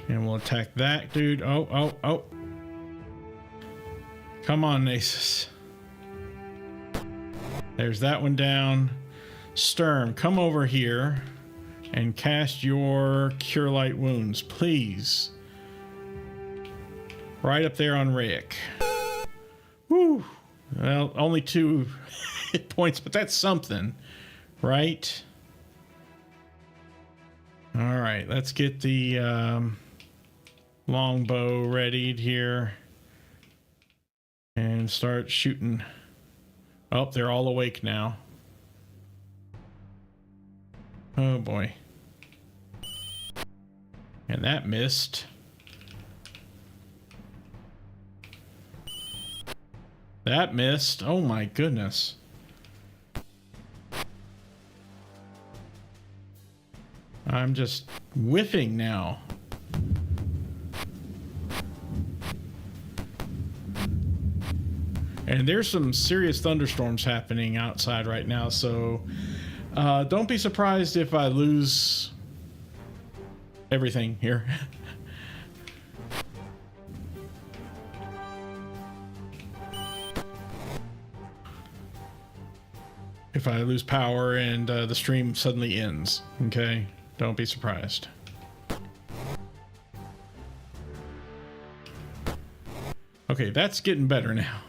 And we'll attack that dude. Oh. Come on, Nasus. There's that one down. Sturm, come over here and cast your Cure Light Wounds, please. Right up there on Rayek. Woo! Well, only 2 hit points, but that's something, right? All right, let's get the longbow readied here. And start shooting. Oh, they're all awake now. Oh boy. And that missed. That missed. Oh my goodness. I'm just whiffing now. And there's some serious thunderstorms happening outside right now, so don't be surprised if I lose everything here. If I lose power and the stream suddenly ends, okay? Don't be surprised. Okay, that's getting better now.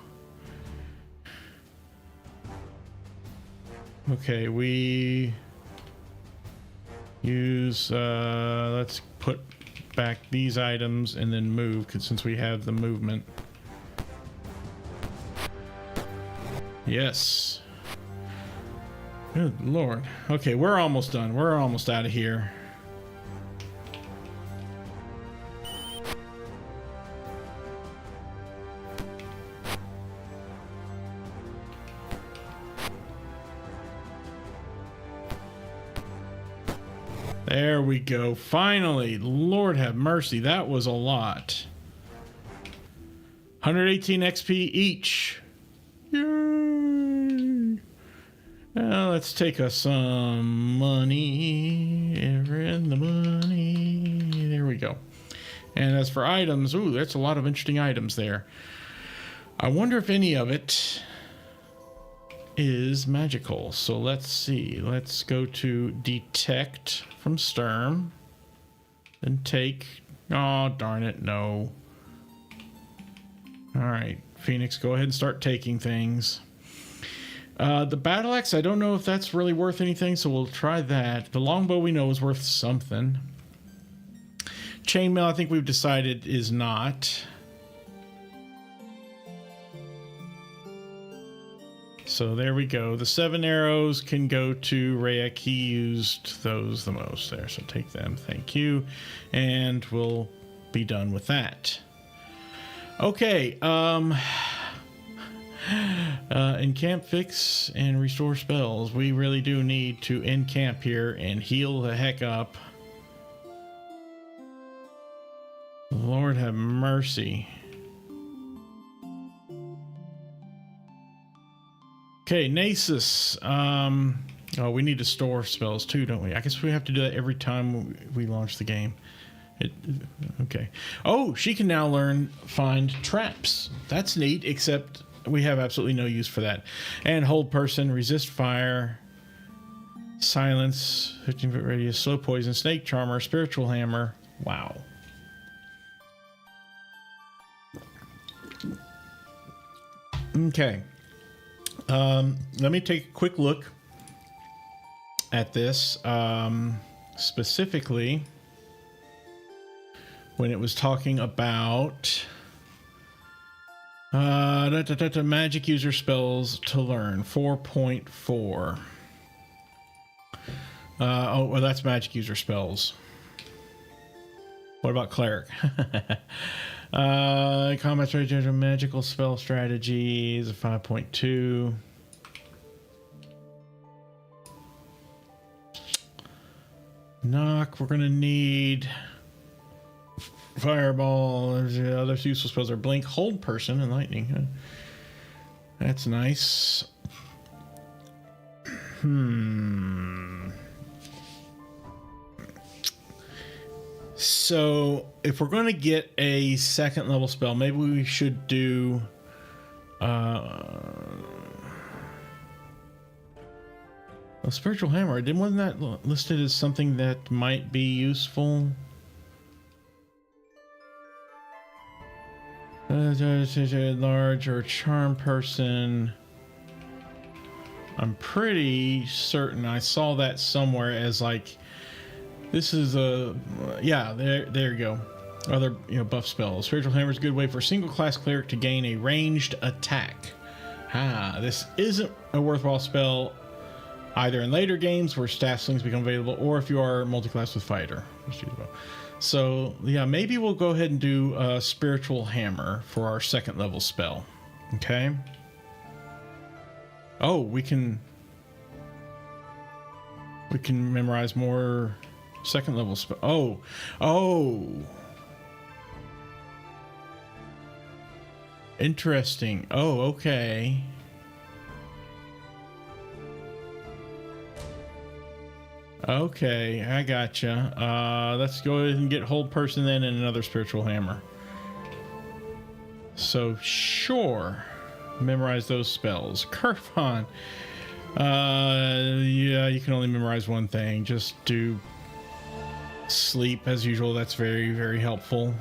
Okay, we use, let's put back these items and then move, since we have the movement. Yes. Good Lord. Okay, we're almost done. We're almost out of here. There we go. Finally. Lord have mercy. That was a lot. 118 XP each. Yay. Now let's take us some money. Ever in the money. There we go. And as for items, ooh, that's a lot of interesting items there. I wonder if any of it is magical. So let's see. Let's go to detect from Sturm and take. Oh, darn it. No. All right, Phoenix, go ahead and start taking things. The battle axe, I don't know if that's really worth anything, so we'll try that. The longbow we know is worth something. Chainmail, I think we've decided is not. So there we go. The 7 arrows can go to Rayek. He used those the most there, so take them. Thank you. And we'll be done with that. Okay, encamp, fix, and restore spells. We really do need to encamp here and heal the heck up. Lord have mercy. Okay, Nasus. Oh, we need to store spells too, don't we? I guess we have to do that every time we launch the game. Okay. Oh, she can now find traps. That's neat, except we have absolutely no use for that. And hold person, resist fire, silence, 15-foot radius, slow poison, snake charmer, spiritual hammer. Wow. Okay. Let me take a quick look at this. Specifically, when it was talking about magic user spells to learn 4.4. Oh, well, that's magic user spells. What about cleric? Combat strategy, magical spell strategies, 5.2. Knock, we're gonna need fireball. Other useful spells are blink, hold person, and lightning. That's nice. So if we're going to get a second level spell, maybe we should do a spiritual hammer. Wasn't that listed as something that might be useful? Large or charm person. I'm pretty certain I saw that somewhere as like, this is a, yeah, there you go. Other, buff spells. Spiritual hammer is a good way for a single class cleric to gain a ranged attack. This isn't a worthwhile spell either in later games where staff slings become available, or if you are multi-class with fighter. So yeah, maybe we'll go ahead and do a spiritual hammer for our second level spell. Okay. Oh, we can memorize more second level spell. Oh. Interesting. Oh, okay. Okay, I gotcha. Let's go ahead and get hold person then and another spiritual hammer. So, sure. Memorize those spells. Kerfon. Yeah, you can only memorize one thing. Just do sleep as usual. That's very, very helpful.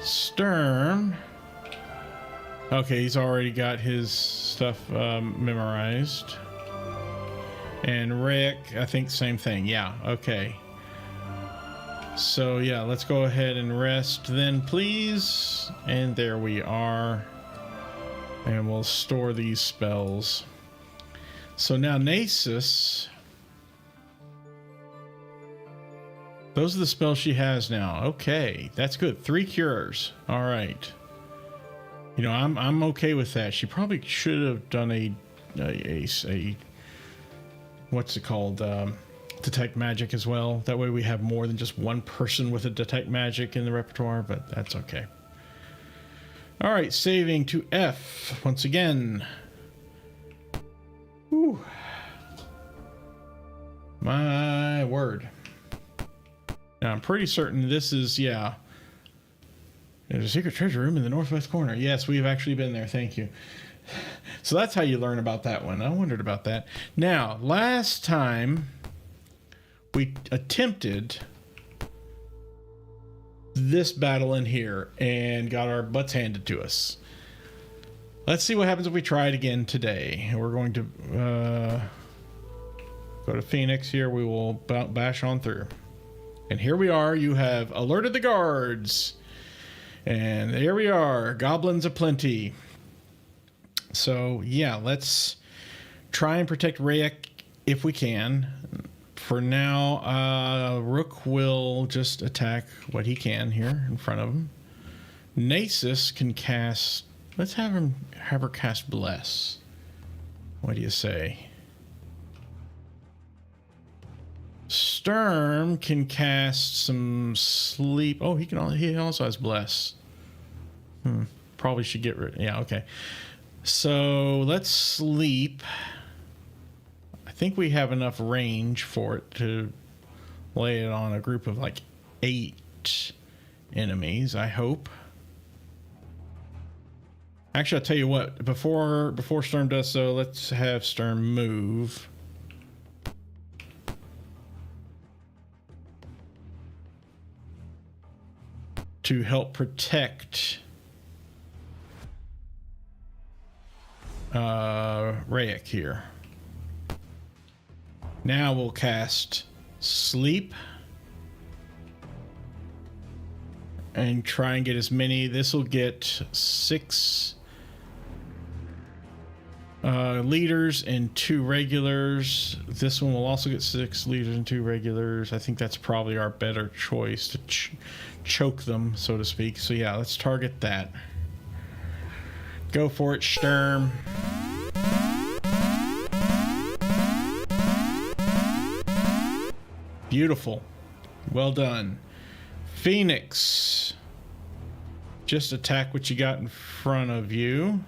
Sturm. Okay, he's already got his stuff memorized. And Rick, I think same thing. Yeah, okay. So yeah, let's go ahead and rest then, please. And there we are. And we'll store these spells. So now Nasus. Those are the spells she has now. Okay, that's good. 3 cures. All right. I'm okay with that. She probably should have done a what's it called? Detect magic as well. That way we have more than just one person with a detect magic in the repertoire, but that's okay. All right, saving to F once again. Whew. My word. Now, I'm pretty certain this is, yeah. There's a secret treasure room in the northwest corner. Yes, we've actually been there. Thank you. So that's how you learn about that one. I wondered about that. Now, last time we attempted this battle in here and got our butts handed to us. Let's see what happens if we try it again today. We're going to go to Phoenix here. We will bash on through. And here we are. You have alerted the guards. And here we are. Goblins aplenty. So, yeah, let's try and protect Rayek if we can. For now, Rook will just attack what he can here in front of him. Nasus can cast... Let's have her cast Bless. What do you say? Sturm can cast some Sleep. Oh, he also has Bless. Probably should get rid... Yeah, okay. So let's Sleep. I think we have enough range for it to lay it on a group of like 8 enemies, I hope. Actually, I'll tell you what, before Sturm does so, let's have Sturm move. To help protect Rayek here. Now we'll cast Sleep and try and get as many. This will get 6 leaders and 2 regulars. This one will also get 6 leaders and 2 regulars. I think that's probably our better choice to choke them, so to speak. So yeah, let's target that. Go for it, Sturm. Beautiful. Well done. Phoenix. Just attack what you got in front of you.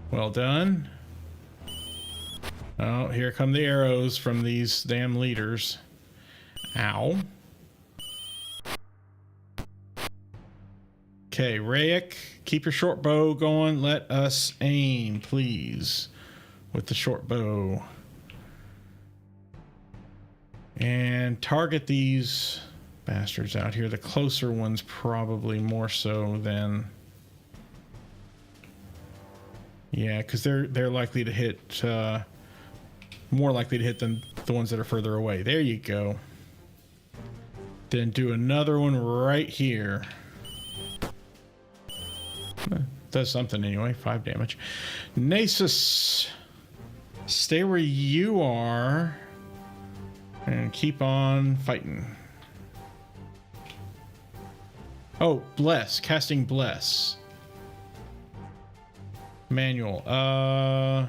Well done. Oh, here come the arrows from these damn leaders. Ow. Okay, Rayek, keep your short bow going. Let us aim, please, with the short bow. And target these bastards out here. The closer ones probably more so than... Yeah, because they're likely to hit... more likely to hit than the ones that are further away. There you go. Then do another one right here. Does something anyway. 5 damage. Nasus, stay where you are and keep on fighting. Oh, Bless. Casting Bless. Manual. I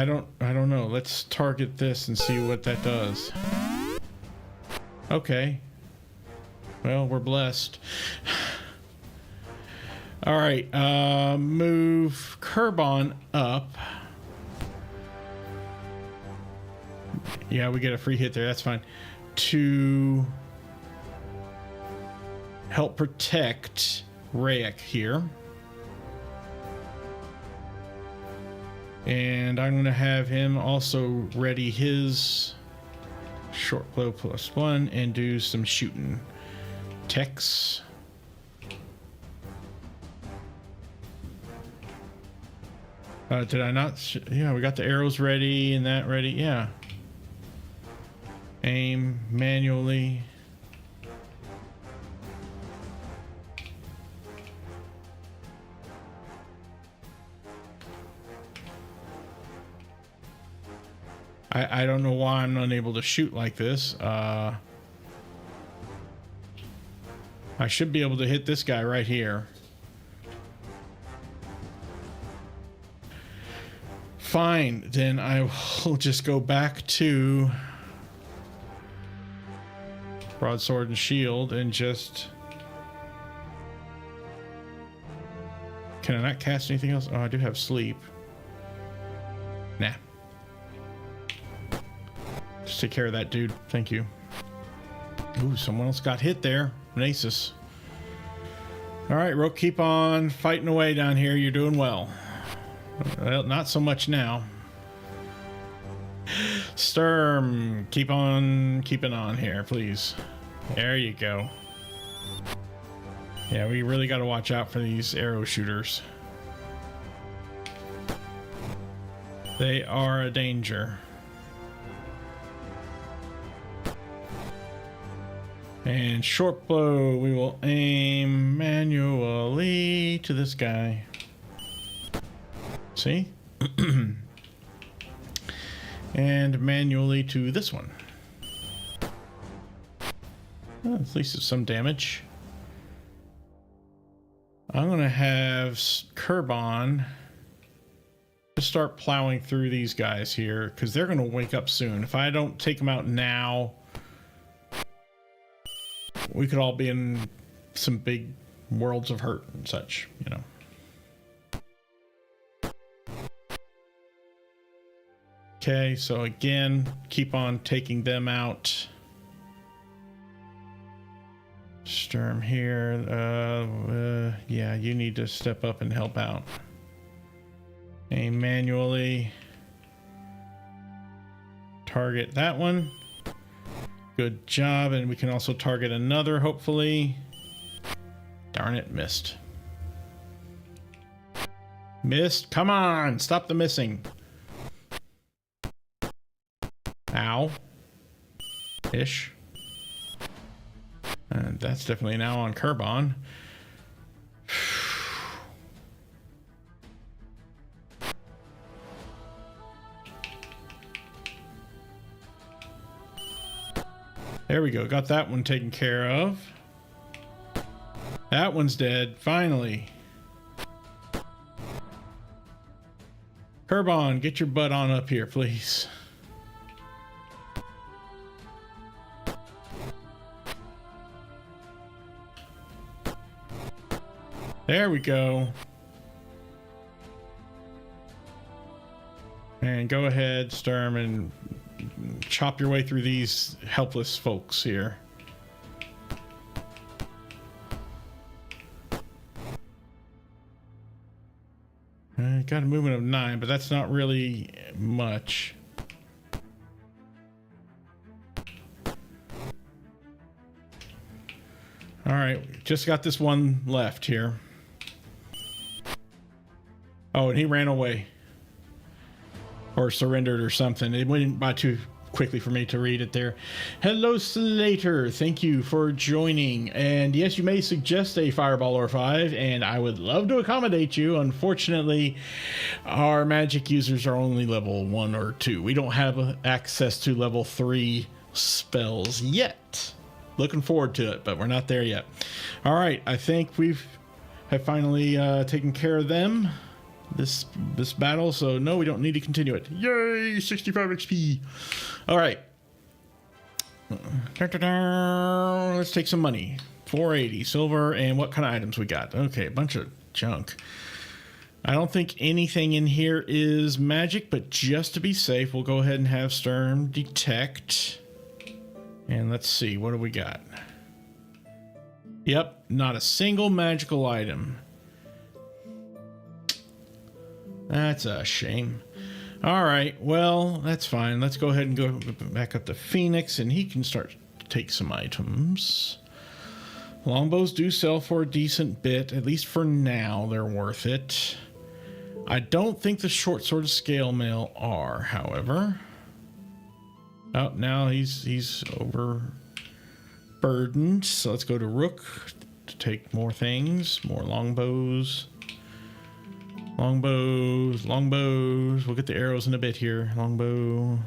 don't know. Let's target this and see what that does. Okay. Well, we're blessed. All right, move Kerbon up. Yeah, we get a free hit there. That's fine. To help protect Rayek here. And I'm going to have him also ready his short bow +1 and do some shooting. Tex. Did I not? Yeah, we got the arrows ready and that ready. Yeah. Aim manually. I don't know why I'm unable to shoot like this. I should be able to hit this guy right here. Fine, then I will just go back to broadsword and shield and just... Can I not cast anything else? Oh, I do have sleep. Nah. Just take care of that dude. Thank you. Ooh, someone else got hit there. Nasus. All right, Rook, keep on fighting away down here. You're doing well. Well, not so much now. Sturm, keep on keeping on here, please. There you go. Yeah, we really got to watch out for these arrow shooters. They are a danger. And short bow, we will aim manually to this guy. See? And manually to this one. Well, at least it's some damage. I'm going to have Kerbon just start plowing through these guys here because they're going to wake up soon. If I don't take them out now, we could all be in some big worlds of hurt and such, you know. Okay, so again, keep on taking them out. Sturm here. Yeah, you need to step up and help out. Aim manually. Target that one. Good job, and we can also target another, hopefully. Darn it, missed. Missed. Come on, stop the missing. Ow. Ish. And that's definitely now on Kerbon. There we go. Got that one taken care of. That one's dead. Finally. Kerbon, get your butt on up here, please. There we go. And go ahead, Sturm, and chop your way through these helpless folks here. Got a movement of 9, but that's not really much. All right, just got this one left here. Oh, and he ran away. Or surrendered or something. It went by too quickly for me to read it there. Hello, Slater. Thank you for joining. And yes, you may suggest a Fireball or 5, and I would love to accommodate you. Unfortunately, our magic users are only level 1 or 2. We don't have access to level 3 spells yet. Looking forward to it, but we're not there yet. All right, I think have finally taken care of them. This battle, so no, we don't need to continue it. Yay, 65 XP. All right. Let's take some money. 480 silver, and what kind of items we got? Okay, a bunch of junk. I don't think anything in here is magic, but just to be safe, we'll go ahead and have Sturm detect. And let's see, what do we got? Yep, not a single magical item. That's a shame. All right, well, that's fine. Let's go ahead and go back up to Phoenix, and he can start to take some items. Longbows do sell for a decent bit, at least for now. They're worth it. I don't think the short sword scale mail are, however. Oh, now he's overburdened. So let's go to Rook to take more things, more longbows. Longbows. We'll get the arrows in a bit here. Longbow.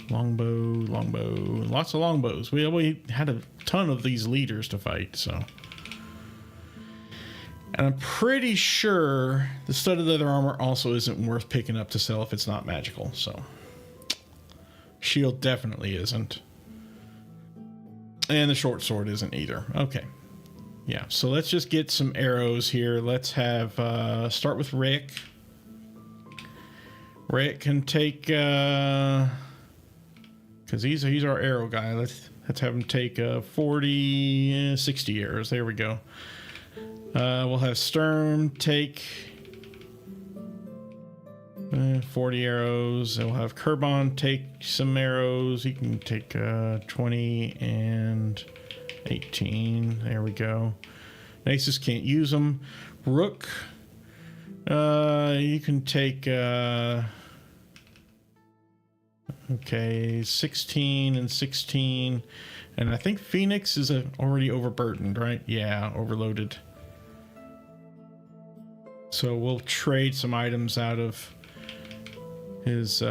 Lots of longbows. We had a ton of these leaders to fight, so. And I'm pretty sure the studded leather armor also isn't worth picking up to sell if it's not magical. So shield definitely isn't. And the short sword isn't either. Okay. Yeah, so let's just get some arrows here. Let's have, start with Rick. Rick can take, because he's our arrow guy. Let's have him take 40, 60 arrows. There we go. We'll have Sturm take 40 arrows. We'll have Kerbon take some arrows. He can take 20 and 18. There we go. Nasus can't use them. Rook, you can take okay, 16 and 16. And I think Phoenix is already overburdened, right? Yeah, overloaded. So we'll trade some items out of his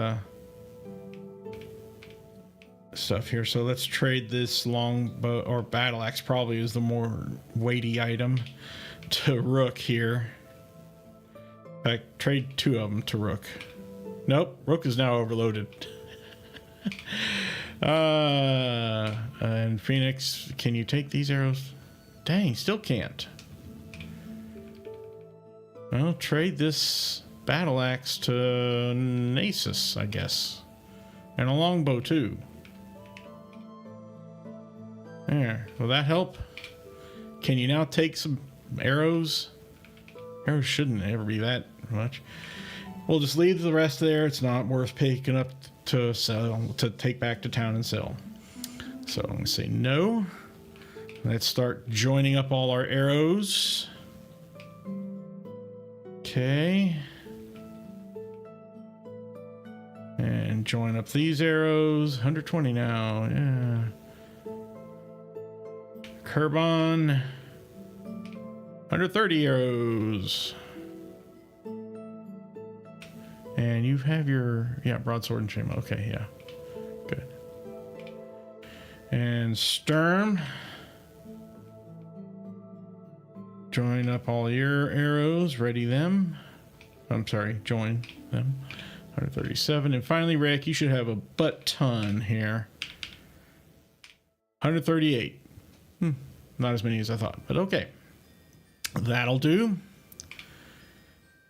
stuff here. So let's trade this longbow, or battle axe probably is the more weighty item, to Rook here. In fact, trade 2 of them to Rook. Nope, Rook is now overloaded. And Phoenix, can you take these arrows? Dang, still can't. Well, trade this battle axe to Nasus, I guess. And a longbow too. There, will that help? Can you now take some arrows? Arrows shouldn't ever be that much. We'll just leave the rest there. It's not worth picking up to sell, to take back to town and sell. So I'm gonna say no. Let's start joining up all our arrows. Okay. And join up these arrows. 120 now. Yeah. Kerbon. 130 arrows. And you have your, yeah, broadsword and chainmail. Okay, yeah. Good. And Sturm. Join up all your arrows. Ready them. I'm sorry, join them. 137. And finally, Rick, you should have a butt ton here. 138. Not as many as I thought, but okay. That'll do.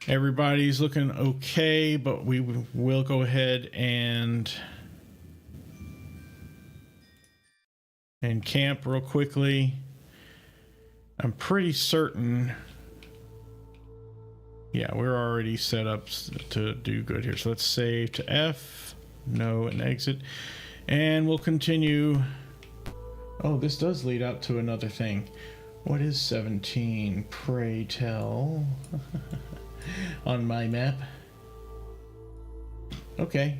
Everybody's looking okay, but we will go ahead and camp real quickly. I'm pretty certain. Yeah, we're already set up to do good here. So let's save to F, no, and exit. And we'll continue. Oh, this does lead out to another thing. What is 17? Pray tell. On my map. Okay.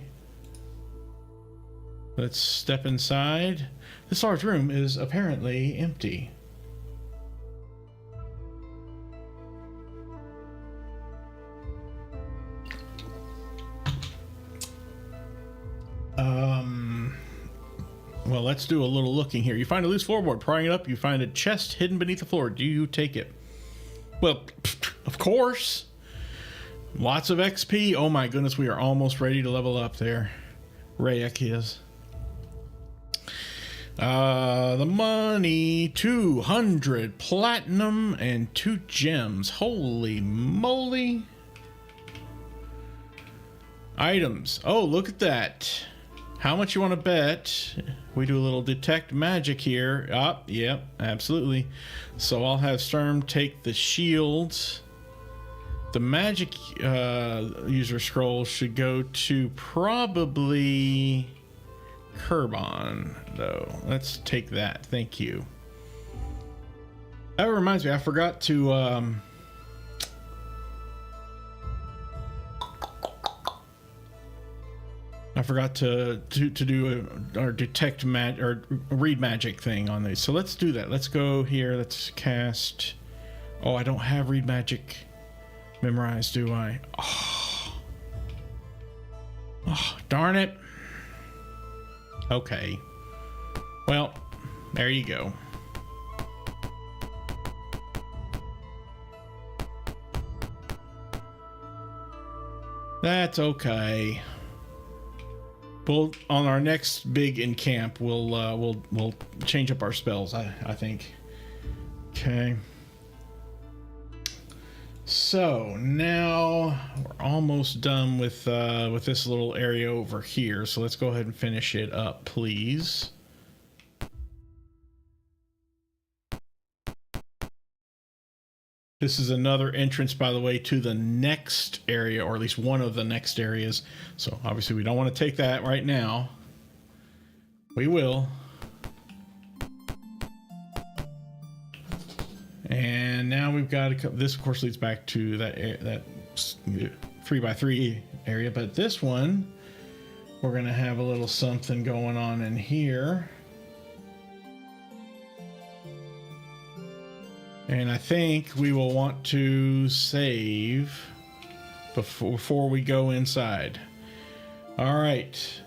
Let's step inside. This large room is apparently empty. Well, let's do a little looking here. You find a loose floorboard. Prying it up, you find a chest hidden beneath the floor. Do you take it? Well, of course. Lots of XP. Oh my goodness, we are almost ready to level up there. Rayek is. The money, 200 platinum and 2 gems. Holy moly. Items. Oh, look at that. How much you want to bet? We do a little detect magic here. Yep, absolutely. So I'll have Sturm take the shields. The magic user scroll should go to probably Kerbon, though. Let's take that. Thank you. That reminds me, I forgot to do our detect or read magic thing on these. So let's do that. Let's go here. Let's cast. Oh, I don't have read magic memorized, do I? Oh, darn it. Okay. Well, there you go. That's okay. We'll, on our next big encamp, we'll change up our spells, I think. Okay. So now we're almost done with this little area over here. So let's go ahead and finish it up, please. This is another entrance, by the way, to the next area, or at least one of the next areas. So obviously we don't want to take that right now. We will. And now we've got this, of course, leads back to that 3x3 area, but this one we're gonna have a little something going on in here. And I think we will want to save before we go inside. All right,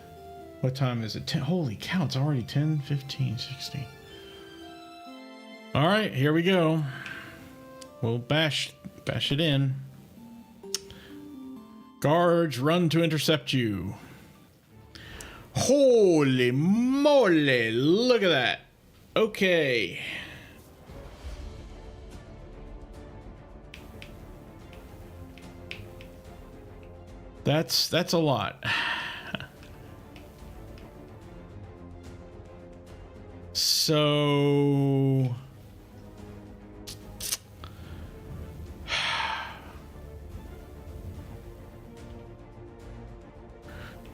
what time is it? 10. Holy cow, it's already 10, 15, 16. All right, here we go. We'll bash it in. Guards run to intercept you. Holy moly, look at that. Okay. That's a lot. So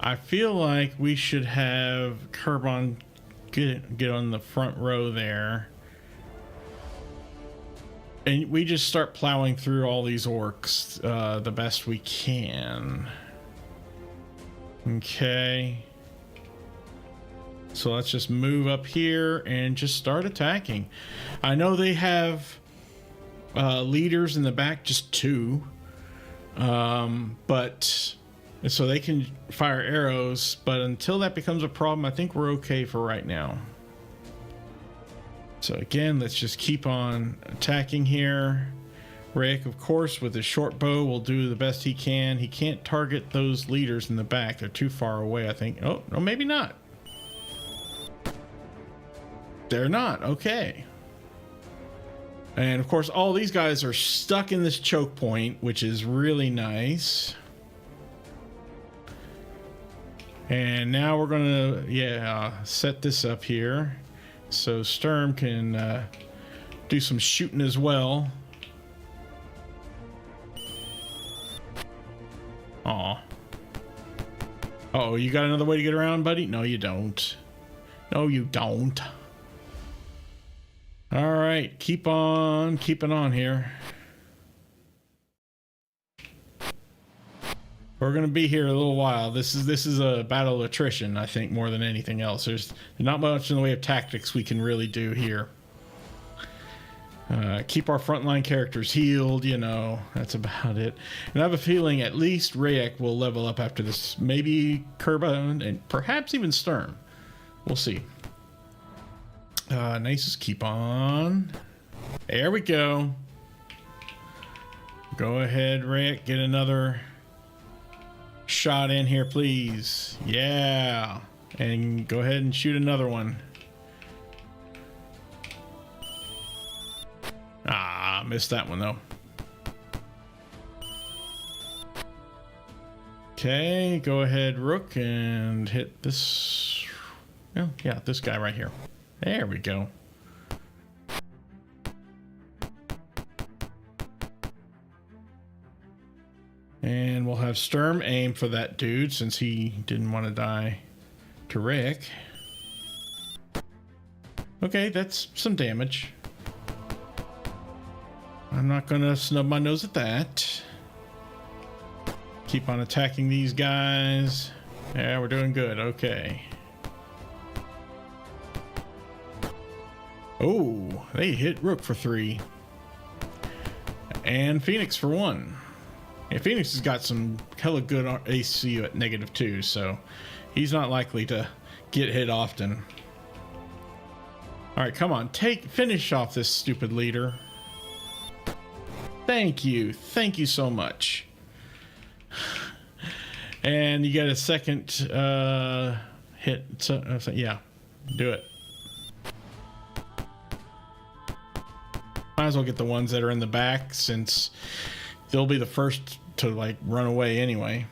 I feel like we should have Kerbon get on the front row there. And we just start plowing through all these orcs the best we can. Okay. So let's just move up here and just start attacking. I know they have leaders in the back, just 2. But so they can fire arrows, but until that becomes a problem, I think we're okay for right now. So again, let's just keep on attacking here. Rick, of course, with his short bow, will do the best he can. He can't target those leaders in the back. They're too far away, I think. Oh, no, maybe not. They're not. Okay. And of course, all these guys are stuck in this choke point, which is really nice. And now we're gonna, set this up here so Sturm can do some shooting as well. Aw. Uh-oh, you got another way to get around, buddy? No, you don't. No, you don't. All right, keep on keeping on here. We're gonna be here a little while. This is a battle of attrition, I think, more than anything else. There's not much in the way of tactics we can really do here. Keep our frontline characters healed, you know, that's about it. And I have a feeling at least Rayek will level up after this. Maybe Kerbon and perhaps even Sturm. We'll see. Nice, keep on. There we go. Go ahead, Rayek, get another shot in here, please. Yeah. And go ahead and shoot another one. Ah, missed that one though. Okay, go ahead, Rook, and hit this. Oh, yeah, this guy right here. There we go. And we'll have Sturm aim for that dude since he didn't want to die to Rick. Okay, that's some damage. I'm not gonna snub my nose at that. Keep on attacking these guys. Yeah, we're doing good. Okay. Oh, they hit Rook for 3. And Phoenix for 1. Yeah, Phoenix has got some hella good AC at -2, so he's not likely to get hit often. All right, come on, finish off this stupid leader. Thank you so much. And you get a second hit. So, yeah, do it. Might as well get the ones that are in the back, since they'll be the first to like run away anyway.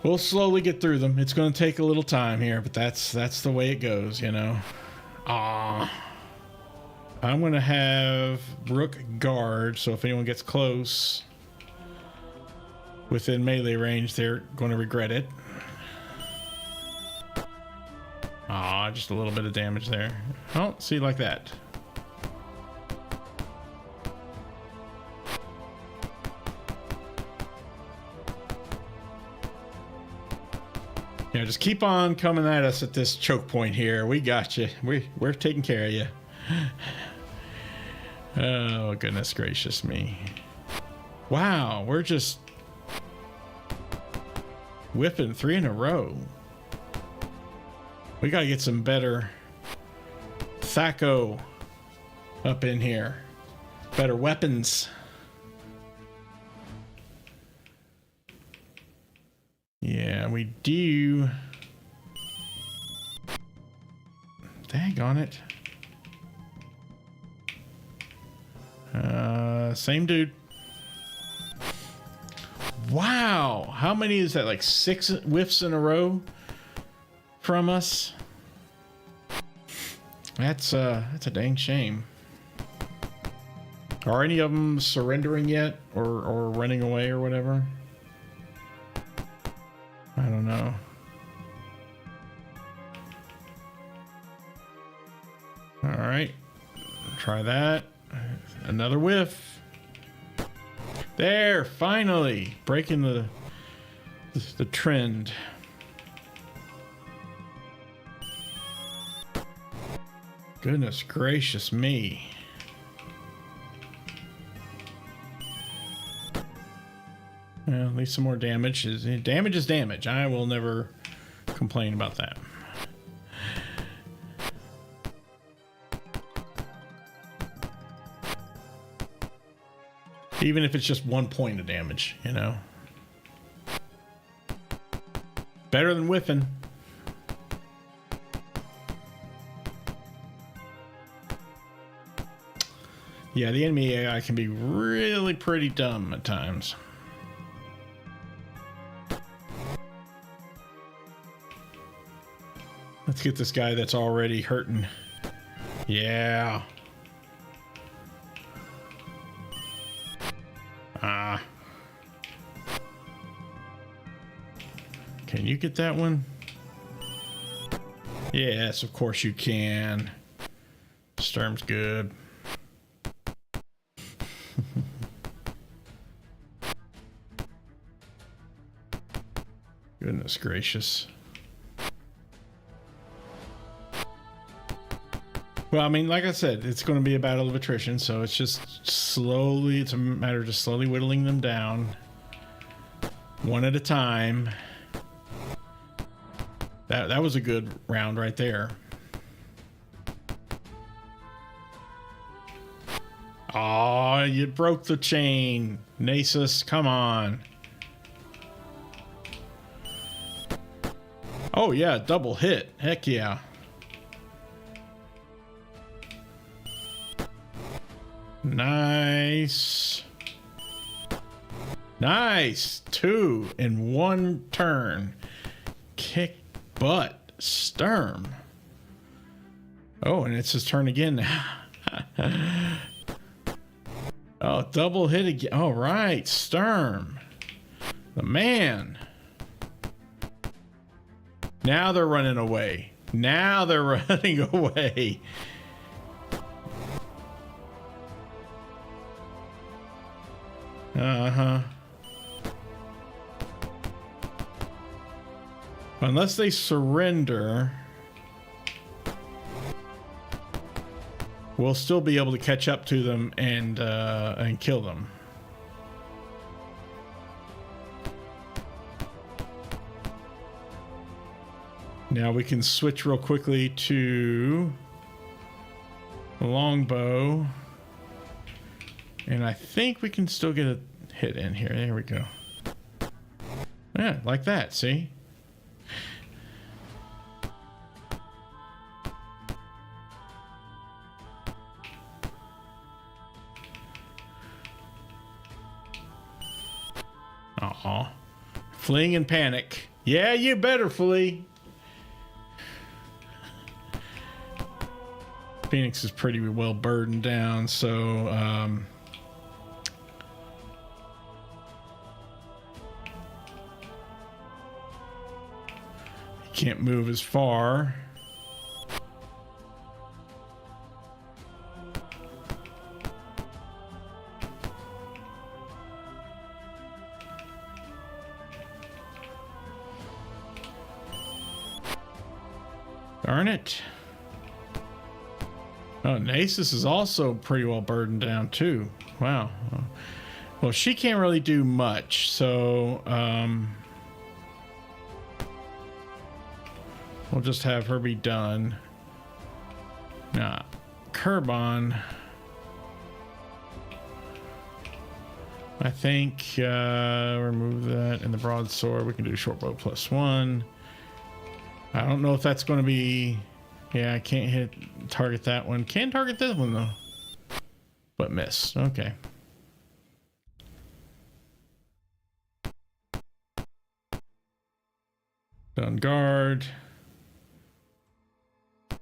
We'll slowly get through them. It's going to take a little time here, but that's the way it goes, you know. I'm going to have Rook guard, so if anyone gets close within melee range, they're going to regret it. Just a little bit of damage there. Oh, see, like that. Yeah, just keep on coming at us at this choke point here. We got you. We're taking care of you. Oh, goodness gracious me. Wow, we're just whipping 3 in a row. We got to get some better Thaco up in here. Better weapons. Yeah, we do. Dang it. Same dude. Wow. How many is that? Like 6 whiffs in a row from us? That's a dang shame. Are any of them surrendering yet or running away or whatever? I don't know. All right. Try that. Another whiff. There, finally breaking the trend. Goodness gracious me. Well, at least some more damage. Damage is damage. I will never complain about that. Even if it's just 1 point of damage, you know. Better than whiffing. Yeah, the enemy AI can be really pretty dumb at times. Let's get this guy that's already hurting. Yeah. Can you get that one? Yes, of course you can. Sturm's good. Goodness gracious. Well, I mean, like I said, it's going to be a battle of attrition, so it's just slowly, it's a matter of just slowly whittling them down. One at a time. That was a good round right there. Oh, you broke the chain. Nasus, come on. Oh, yeah, double hit. Heck yeah. Nice. Nice. 2 in 1 turn. Kick butt. Sturm. Oh, and it's his turn again. Oh, double hit again. All right. Sturm. The man. Now they're running away. Now they're running away. Uh-huh. Unless they surrender, we'll still be able to catch up to them and kill them. Now we can switch real quickly to the longbow. And I think we can still get a hit in here. There we go. Yeah, like that, see? Aw. Fleeing in panic. Yeah, you better flee. Phoenix is pretty well burdened down, so he can't move as far. Darn it. Oh, Nasus is also pretty well burdened down too. Wow. Well, she can't really do much, so we'll just have her be done. Now, Kerbon, I think remove that and the broadsword. We can do short bow +1. I don't know if that's going to be... Yeah, I can't target that one. Can target this one though. But miss. Okay. Done guard.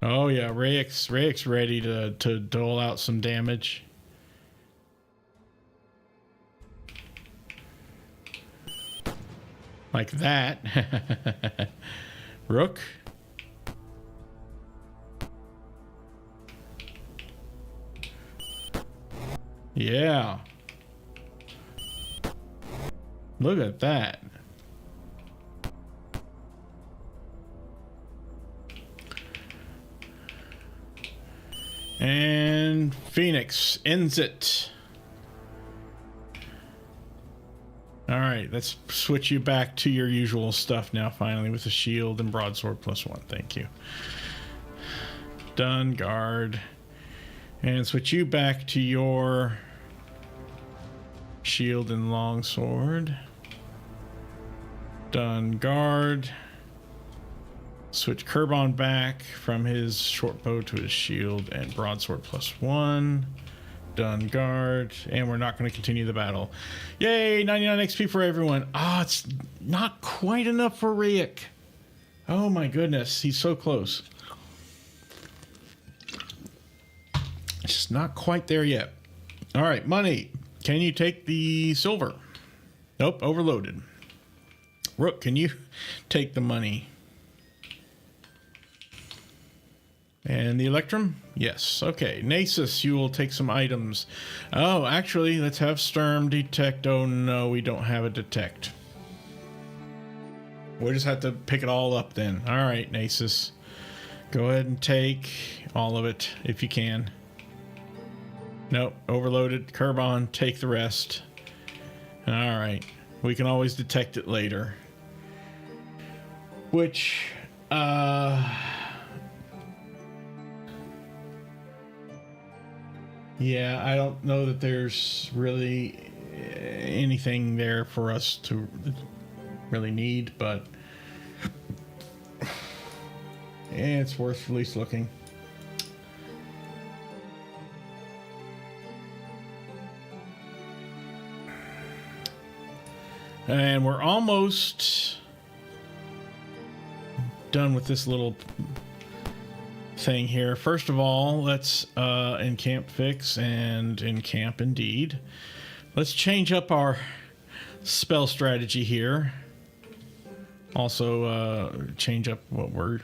Oh yeah, Rayek's ready to dole out some damage. Like that. Rook. Yeah. Look at that. And Phoenix ends it. All right, let's switch you back to your usual stuff now, finally, with the shield and broadsword +1. Thank you. Done, guard. And switch you back to your shield and longsword. Done, guard. Switch Kerbon back from his short bow to his shield and broadsword +1. Done, guard. And we're not going to continue the battle. Yay, 99 XP for everyone. Ah, it's not quite enough for Rayek. Oh my goodness, he's so close. It's just not quite there yet. All right, money. Can you take the silver? Nope, overloaded. Rook, can you take the money? And the Electrum? Yes. Okay. Nasus, you will take some items. Oh, actually, let's have Sturm detect. Oh, no, we don't have a detect. We'll just have to pick it all up then. All right, Nasus. Go ahead and take all of it if you can. Nope. Overloaded. Kerbon, take the rest. All right. We can always detect it later. Which, yeah, I don't know that there's really anything there for us to really need, but it's worth at least looking. And we're almost done with this little thing here. First of all, let's encamp fix and encamp indeed. Let's change up our spell strategy here. Also change up what we're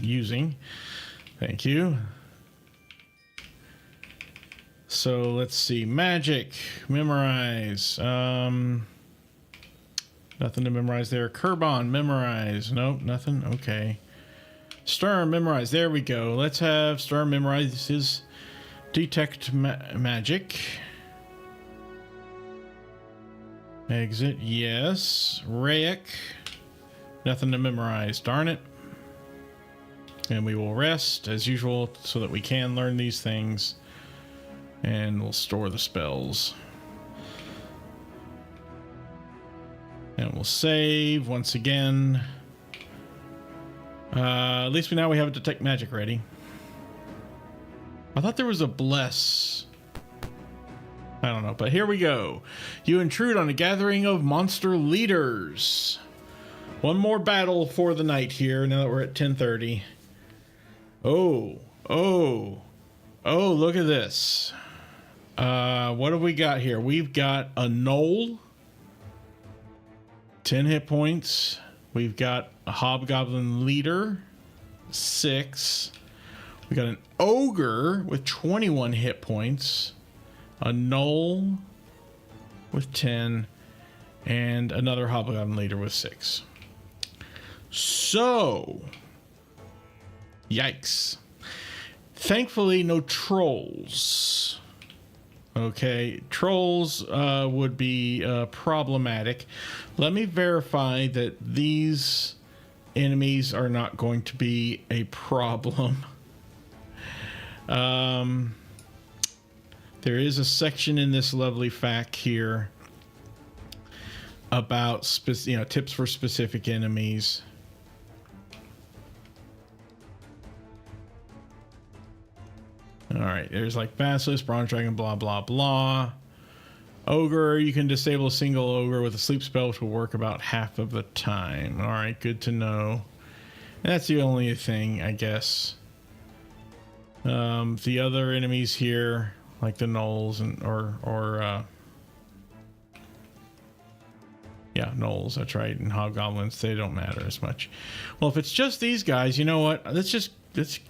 using. Thank you. So let's see. Magic. Memorize. Nothing to memorize there. Kerbon. Memorize. Nope, nothing. Okay. Sturm, memorize. There we go. Let's have Sturm memorize his detect magic. Exit, yes. Rayek, nothing to memorize. Darn it. And we will rest as usual so that we can learn these things. And we'll store the spells. And we'll save once again. At least now we have a detect magic ready. I thought there was a bless. I don't know, but here we go. You intrude on a gathering of monster leaders. One more battle for the night here, now that we're at 10:30. Oh, look at this. What have we got here? We've got a gnoll. 10 hit points. We've got a hobgoblin leader. 6. We got an ogre with 21 hit points. A gnoll with 10. And another hobgoblin leader with 6. So, yikes. Thankfully, no trolls. Okay, trolls would be problematic. Let me verify that these enemies are not going to be a problem. There is a section in this lovely FAQ here about tips for specific enemies. All right, there's like Basilisk, Bronze Dragon, blah, blah, blah. Ogre, you can disable a single ogre with a sleep spell, which will work about half of the time. All right, good to know. And that's the only thing, I guess. The other enemies here, like the gnolls gnolls, that's right, and hobgoblins, they don't matter as much. Well, if it's just these guys, you know what? Let's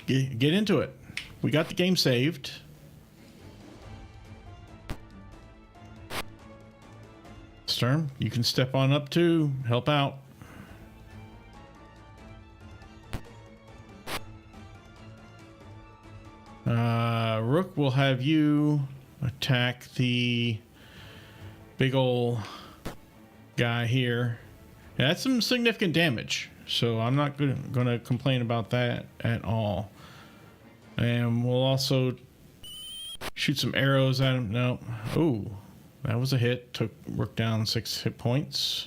get into it. We got the game saved. Sturm, you can step on up too. Help out. Rook will have you attack the big ol' guy here. Yeah, that's some significant damage, so I'm not gonna complain about that at all. And we'll also shoot some arrows at him. No. Oh, that was a hit. Took Rook down 6 hit points.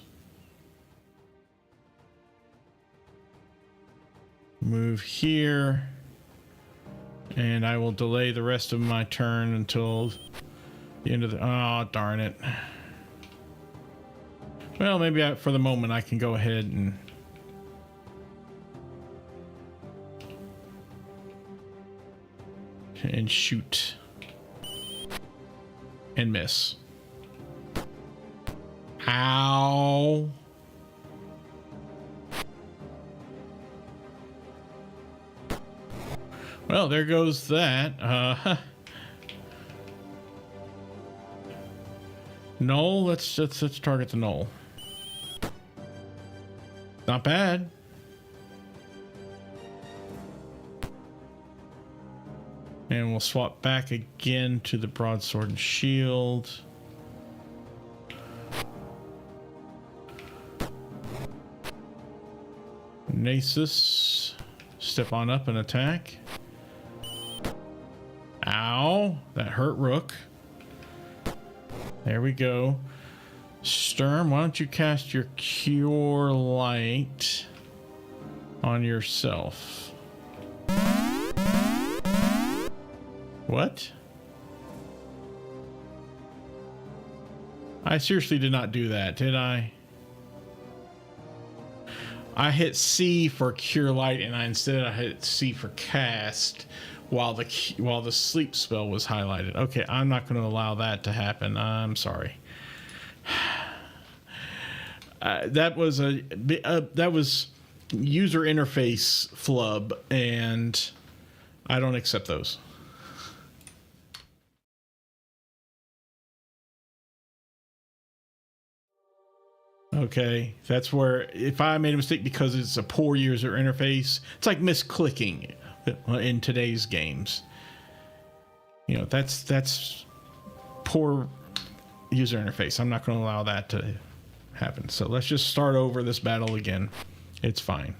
Move here. And I will delay the rest of my turn until the end of the... Oh, darn it. Well, maybe for the moment I can go ahead and shoot and miss. Ow. Well, there goes that. Gnoll, let's target the gnoll. Not bad. And we'll swap back again to the broadsword and shield. Nasus, step on up and attack. Ow, that hurt Rook. There we go. Sturm, why don't you cast your Cure Light on yourself? What? I seriously did not do that, did I? I hit C for Cure Light, and instead I hit C for Cast while the sleep spell was highlighted. Okay, I'm not going to allow that to happen. I'm sorry. That was user interface flub, and I don't accept those. Okay, that's where if I made a mistake because it's a poor user interface, it's like misclicking in today's games. You know, that's poor user interface. I'm not going to allow that to happen. So let's just start over this battle again. It's fine.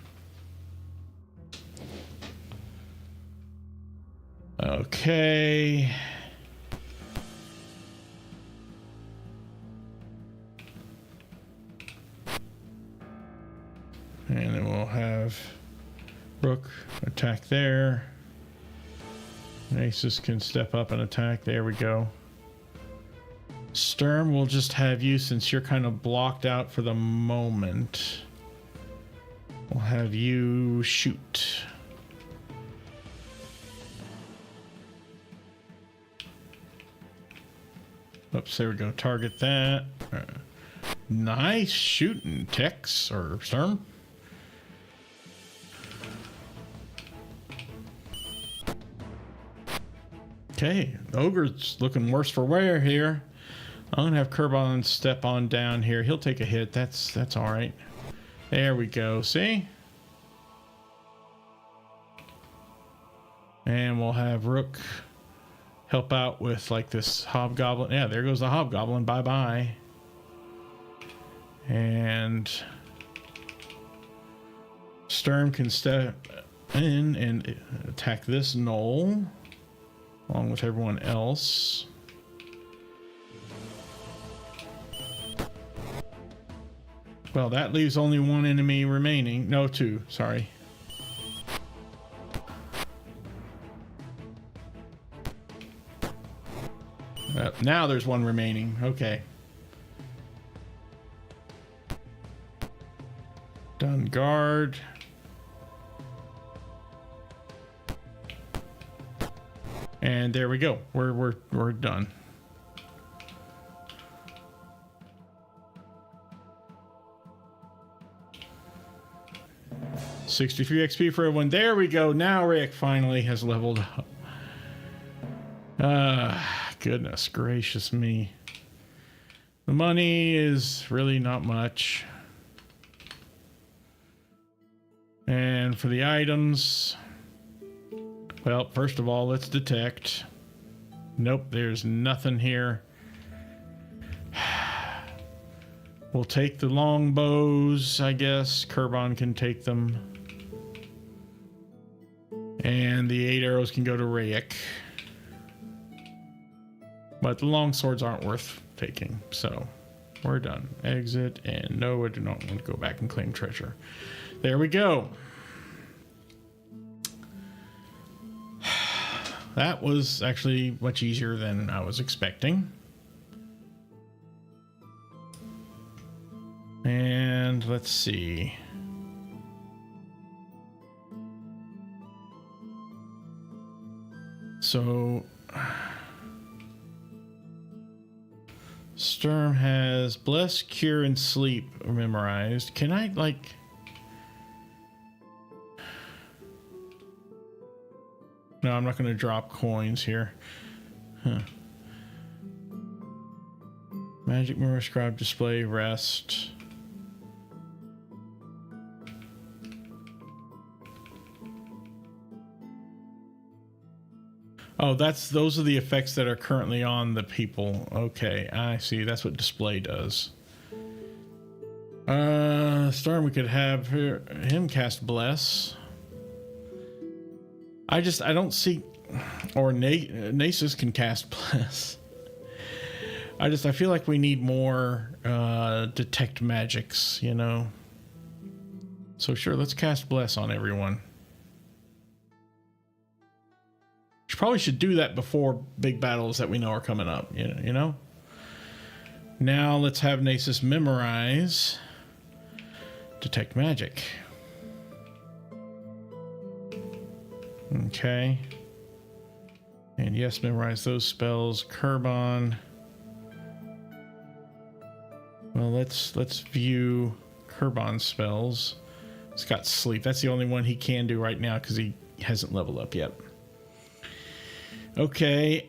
Okay. And then we'll have Rook attack there. Nasus can step up and attack. There we go. Sturm, we'll just have you, since you're kind of blocked out for the moment. We'll have you shoot. Oops, there we go. Target that. Nice shooting, Tex or Sturm. Okay, the Ogre's looking worse for wear here. I'm gonna have Kerbon step on down here. He'll take a hit. That's all right. There we go. See? And we'll have Rook help out with like this Hobgoblin. Yeah, there goes the Hobgoblin. Bye bye. And Sturm can step in and attack this knoll along with everyone else. Well, that leaves only one enemy remaining. No, two. Sorry. Now there's one remaining. Okay. Done guard. And there we go. We're done. $63 XP for everyone. There we go. Now Rick finally has leveled up. Goodness gracious me. The money is really not much. And for the items, well, first of all, let's detect. Nope, there's nothing here. We'll take the long bows, I guess. Kerbon can take them. And the 8 arrows can go to Rayek. But the long swords aren't worth taking, so we're done. Exit, and no, I do not want to go back and claim treasure. There we go. That was actually much easier than I was expecting. And let's see. So Sturm has Bless, Cure, and Sleep memorized. Can I, like... No, I'm not going to drop coins here. Huh. Magic Mirror, Scribe, Display, Rest. Oh, those are the effects that are currently on the people. Okay, I see. That's what display does. Storm, we could have him cast Bless. I don't see, or Nasus can cast Bless. I feel like we need more detect magics, you know. So sure, let's cast Bless on everyone. Probably should do that before big battles that we know are coming up, you know? Now let's have Nasus memorize detect magic. Okay. And yes, memorize those spells. Kerbon. Well, let's view Kerbon's spells. It's got Sleep. That's the only one he can do right now because he hasn't leveled up yet. Okay,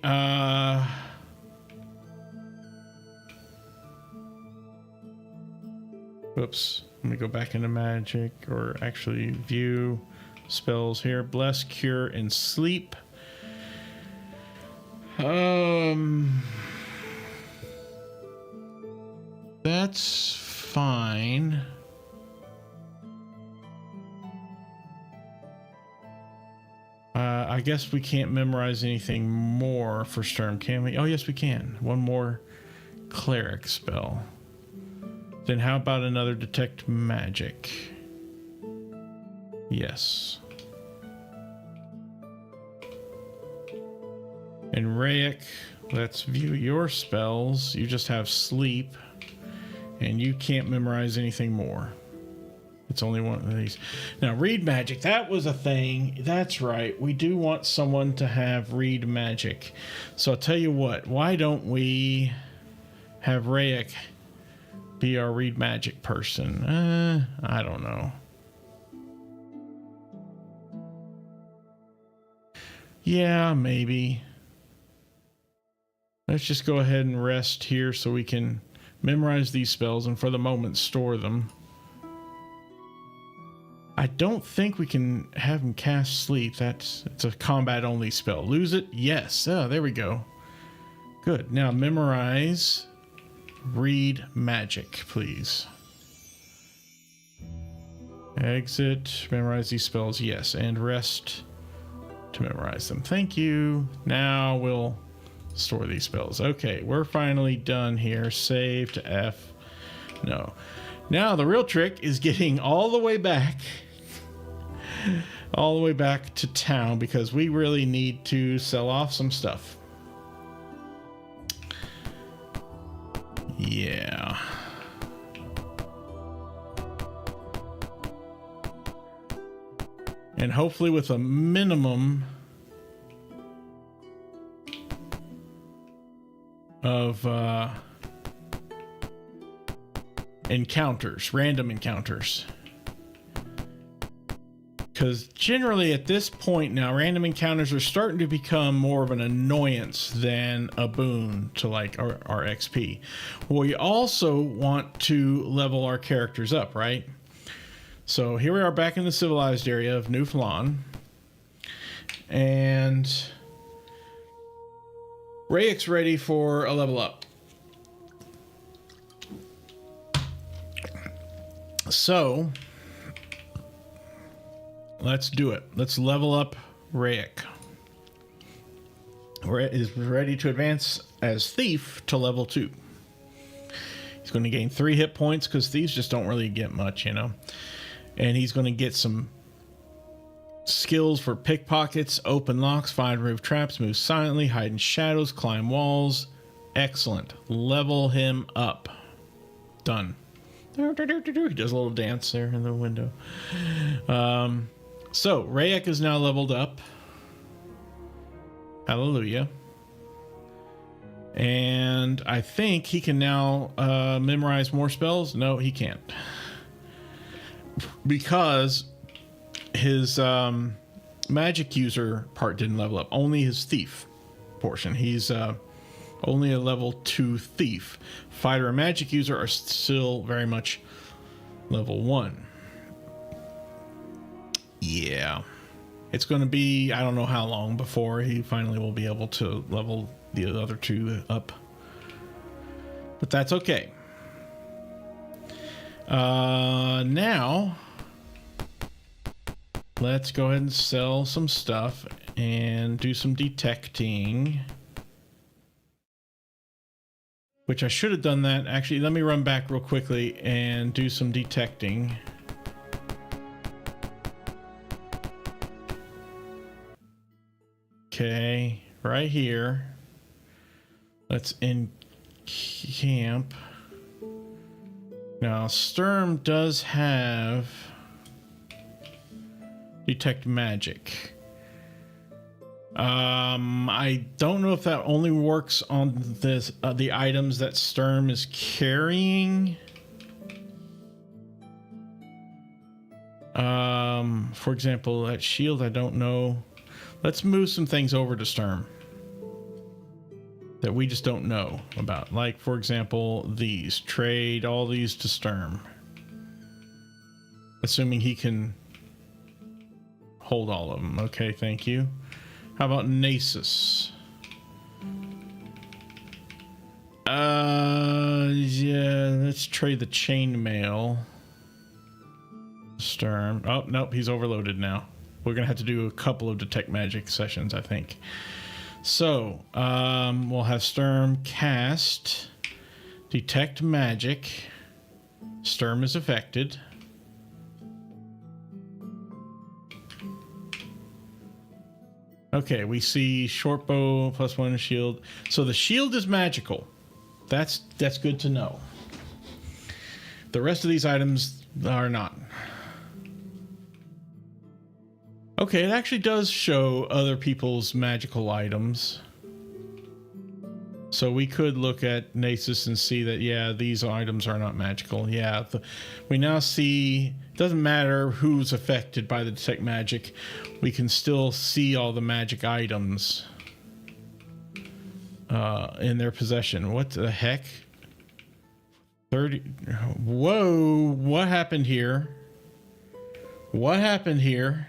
whoops. Let me go back into magic, or actually view spells here. Bless, Cure, and Sleep. That's fine. I I guess we can't memorize anything more for Sturm, can we? Oh, yes, we can. One more cleric spell. Then how about another detect magic? Yes. And Rayek, let's view your spells. You just have sleep, and you can't memorize anything more. It's only one of these. Now, read magic. That was a thing. That's right. We do want someone to have read magic. So I'll tell you what. Why don't we have Rayek be our read magic person? I don't know. Yeah, maybe. Let's just go ahead and rest here so we can memorize these spells and for the moment store them. I don't think we can have him cast sleep. It's a combat only spell. Lose it? Yes. Oh, there we go. Good. Now memorize read magic, please. Exit. Memorize these spells. Yes. And rest to memorize them. Thank you. Now we'll store these spells. Okay, we're finally done here. Save to F. No. Now the real trick is getting all the way back to town because we really need to sell off some stuff. Yeah. And hopefully with a minimum of encounters, random encounters. Because generally at this point now, random encounters are starting to become more of an annoyance than a boon to like our XP. We also want to level our characters up, right? So here we are back in the civilized area of New Flan. And Rayek's ready for a level up. So let's do it. Let's level up Rayek. Rayek is ready to advance as Thief to level 2. He's going to gain 3 hit points because thieves just don't really get much, you know. And he's going to get some skills for pickpockets, open locks, find remove traps, move silently, hide in shadows, climb walls. Excellent. Level him up. Done. He does a little dance there in the window. So Rayek is now leveled up. Hallelujah. And I think he can now memorize more spells. No, he can't. Because his magic user part didn't level up. Only his thief portion. He's only a level 2 thief. Fighter and magic user are still very much level 1. Yeah. It's going to be, I don't know how long before he finally will be able to level the other 2 up. But that's okay. Now, let's go ahead and sell some stuff and do some detecting. Which I should have done that. Actually, let me run back real quickly and do some detecting. Okay, right here. Let's encamp. Now, Sturm does have detect magic. I don't know if that only works on this the items that Sturm is carrying. For example, that shield, I don't know. Let's move some things over to Sturm that we just don't know about. Like, for example, these. Trade all these to Sturm. Assuming he can hold all of them. Okay, thank you. How about Nasus? Yeah, let's trade the chainmail. Sturm. Oh, nope, he's overloaded now. we're gonna have to do a couple of detect magic sessions, I think. So we'll have Sturm cast detect magic. Sturm is affected. Okay, we see short bow +1 shield. So the shield is magical. That's good to know. The rest of these items are not. Okay, it actually does show other people's magical items. So we could look at Nasus and see that, yeah, these items are not magical. Yeah, we now see, it doesn't matter who's affected by the detect magic, we can still see all the magic items in their possession. What the heck? 30. Whoa, what happened here? What happened here?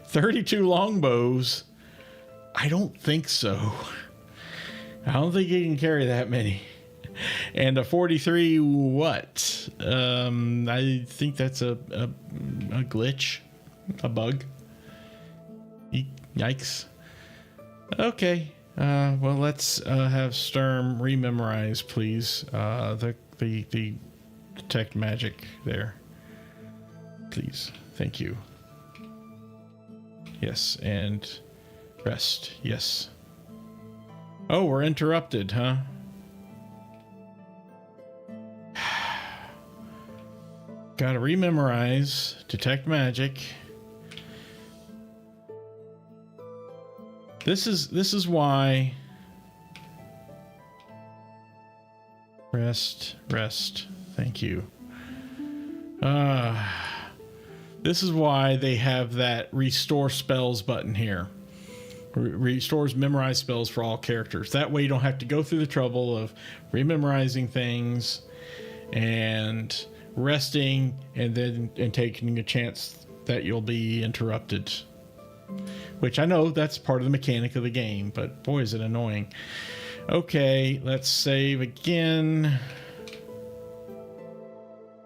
32 longbows. I don't think so. I don't think you can carry that many. And a 43 what? I think that's a glitch. A bug. Yikes. Okay. Well, let's have Sturm rememorize, please. The detect magic there. Please. Thank you. Yes, and rest. Yes. Oh, we're interrupted, huh? Gotta rememorize, detect magic. This is why. Rest. Thank you. This is why they have that restore spells button here. Restores memorized spells for all characters. That way you don't have to go through the trouble of rememorizing things and resting and taking a chance that you'll be interrupted. Which I know that's part of the mechanic of the game, but boy is it annoying. Okay, let's save again.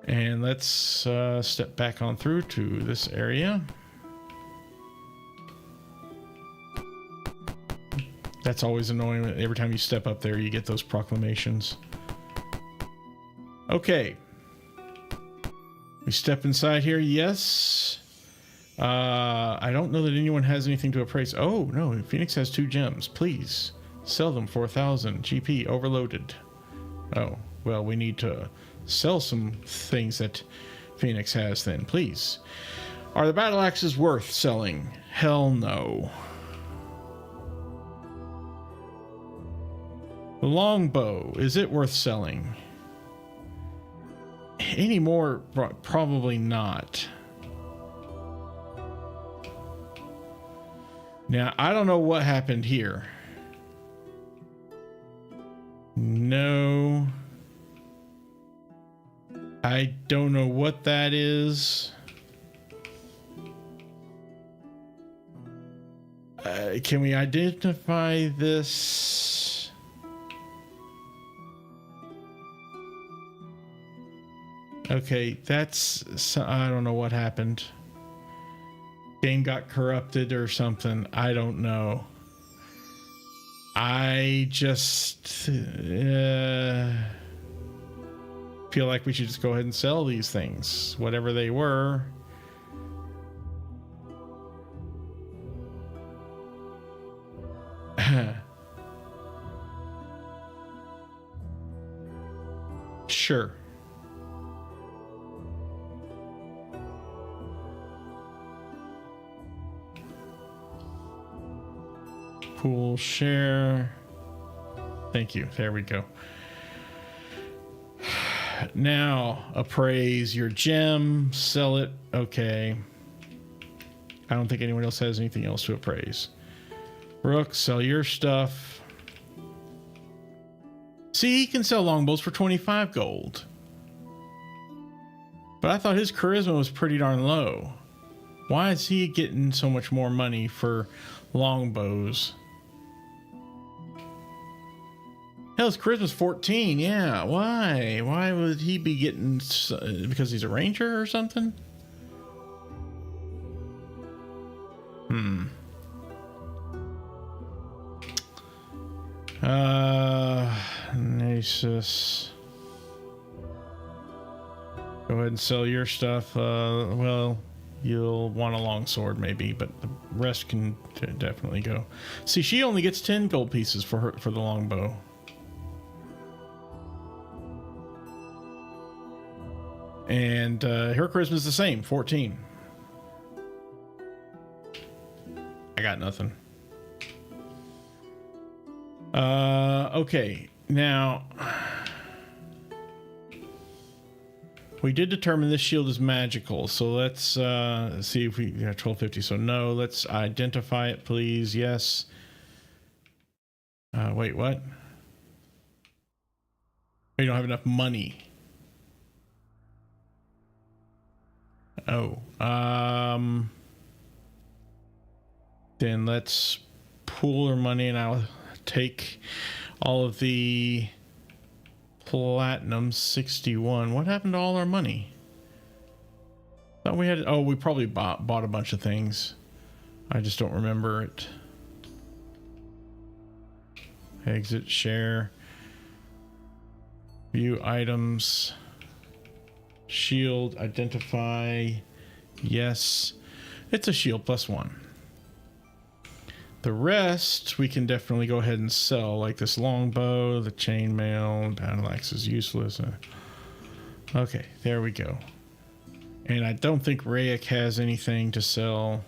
And let's step back on through to this area. That's always annoying. Every time you step up there, you get those proclamations. Okay. We step inside here. Yes. I don't know that anyone has anything to appraise. Oh, no. Phoenix has 2 gems. Please sell them for 1,000 GP overloaded. Oh, well, we need to sell some things that Phoenix has then, please. Are the battle axes worth selling? Hell no. The longbow, is it worth selling? Any more? Probably not. Now, I don't know what happened here. No. I don't know what that is. Can we identify this? Okay, that's... I don't know what happened. Game got corrupted or something. I don't know. I just... feel like we should just go ahead and sell these things, whatever they were. Sure. Pool share. Thank you. There we go. Now, appraise your gem, sell it. Okay. I don't think anyone else has anything else to appraise. Rook, sell your stuff. See, he can sell longbows for 25 gold. But I thought his charisma was pretty darn low. Why is he getting so much more money for longbows? Hell, his charisma's 14. Yeah, why? Why would he be getting... because he's a ranger or something? Nasus. Go ahead and sell your stuff. Well, you'll want a longsword maybe, but the rest can definitely go. See, she only gets 10 gold pieces for the longbow. And her charisma is the same, 14. I got nothing. Okay, now we did determine this shield is magical, so let's see if we 1250. So no, let's identify it, please. Yes. Wait, what? We don't have enough money. Oh, then let's pool our money, and I'll take all of the platinum. 61. What happened to all our money? Thought we had. Oh, we probably bought a bunch of things. I just don't remember it. Exit, share, view items, shield, identify. Yes, it's a shield +1. The rest we can definitely go ahead and sell, like this longbow, the chainmail, battle axe is useless. Okay, there we go. And I don't think Rayek has anything to sell.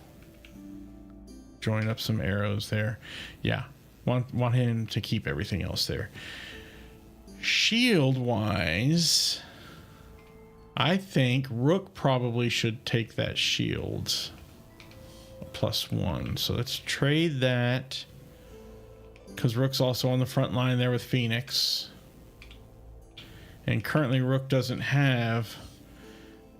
Join up some arrows there. Yeah, want him to keep everything else there. Shield wise, I think Rook probably should take that shield. +1. So let's trade that, because Rook's also on the front line there with Phoenix, and currently Rook doesn't have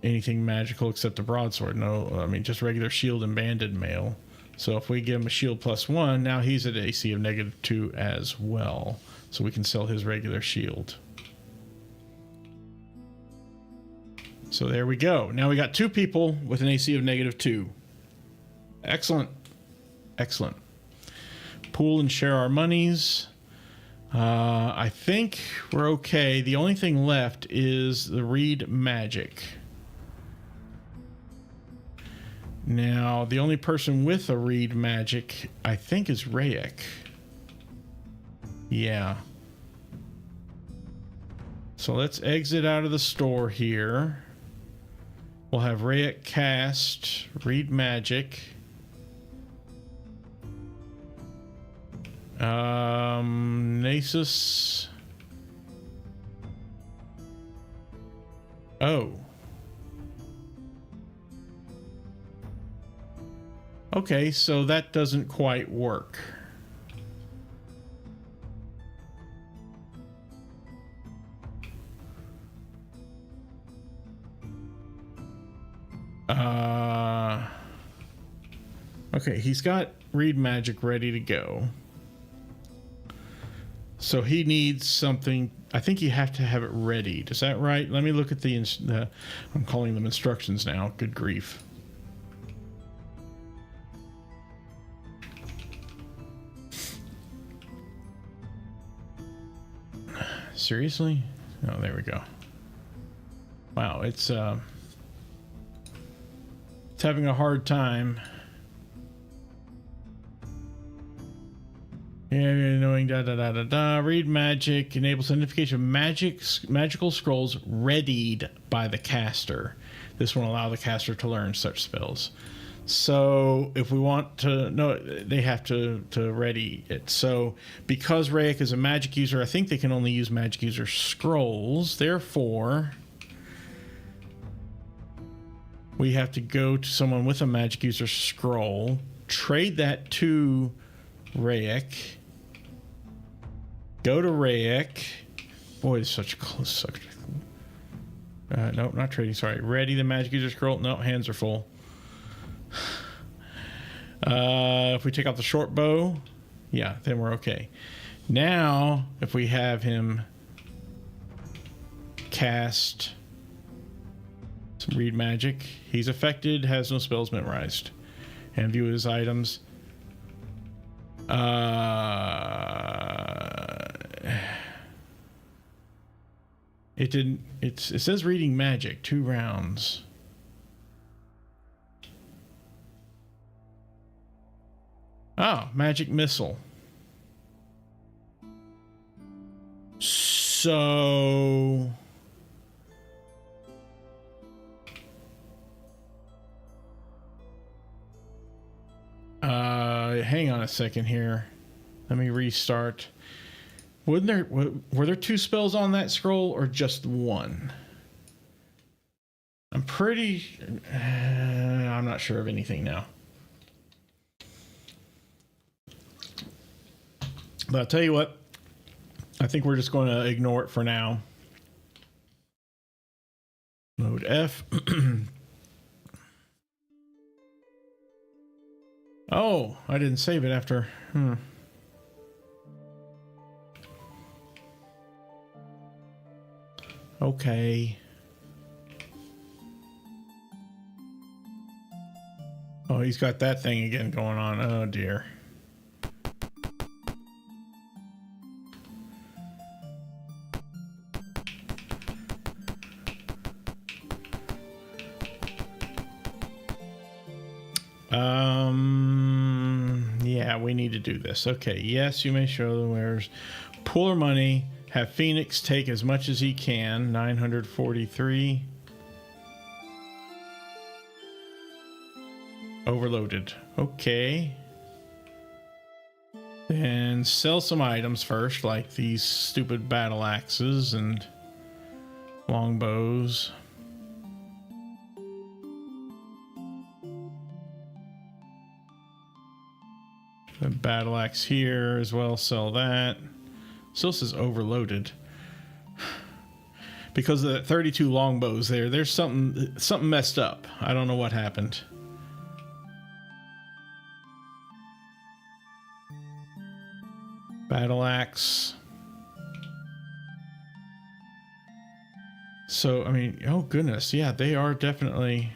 anything magical except a broadsword. No, I mean just regular shield and banded mail. So if we give him a shield +1, now he's at AC of -2 as well, so we can sell his regular shield. So there we go. Now we got 2 people with an AC of -2. Excellent. Excellent. Pool and share our monies. I think we're okay. The only thing left is the read magic. Now, the only person with a read magic, I think, is Rayek. Yeah. So let's exit out of the store here. We'll have Rayek cast read magic. Nasus. Oh. Okay, so that doesn't quite work. Okay, he's got read magic ready to go. So he needs something. I think you have to have it ready. Is that right? Let me look at the I'm calling them instructions now. Good grief. Seriously? Oh, there we go. Wow, it's having a hard time. Yeah, knowing read magic enables identification of magical scrolls readied by the caster. This will allow the caster to learn such spells. So if we want to know, they have to ready it. So because Rayek is a magic user, I think they can only use magic user scrolls. Therefore, we have to go to someone with a magic user scroll, trade that to Rayek. Go to Rayek. Boy, it's such close subject. Nope, not trading. Sorry. Ready the magic user scroll. No, hands are full. If we take out the short bow, yeah, then we're okay. Now, if we have him cast some read magic, he's affected, has no spells memorized. and view his items. It didn't. It says reading magic 2 rounds. Oh, magic missile. So hang on a second here. Let me restart. Were there 2 spells on that scroll or just 1? I'm not sure of anything now. But I'll tell you what, I think we're just going to ignore it for now. Load F. Oh, I didn't save it after. Okay. Oh, he's got that thing again going on. Oh, dear. Yeah, we need to do this. Okay, yes, you may show the wares. Pool our money. Have Phoenix take as much as he can. 943. Overloaded. Okay. Then sell some items first, like these stupid battle axes and longbows. The battle axe here as well, sell that. Still says overloaded. Because of that 32 longbows there's something messed up. I don't know what happened. Battle axe. So, I mean, oh goodness, yeah, they are definitely...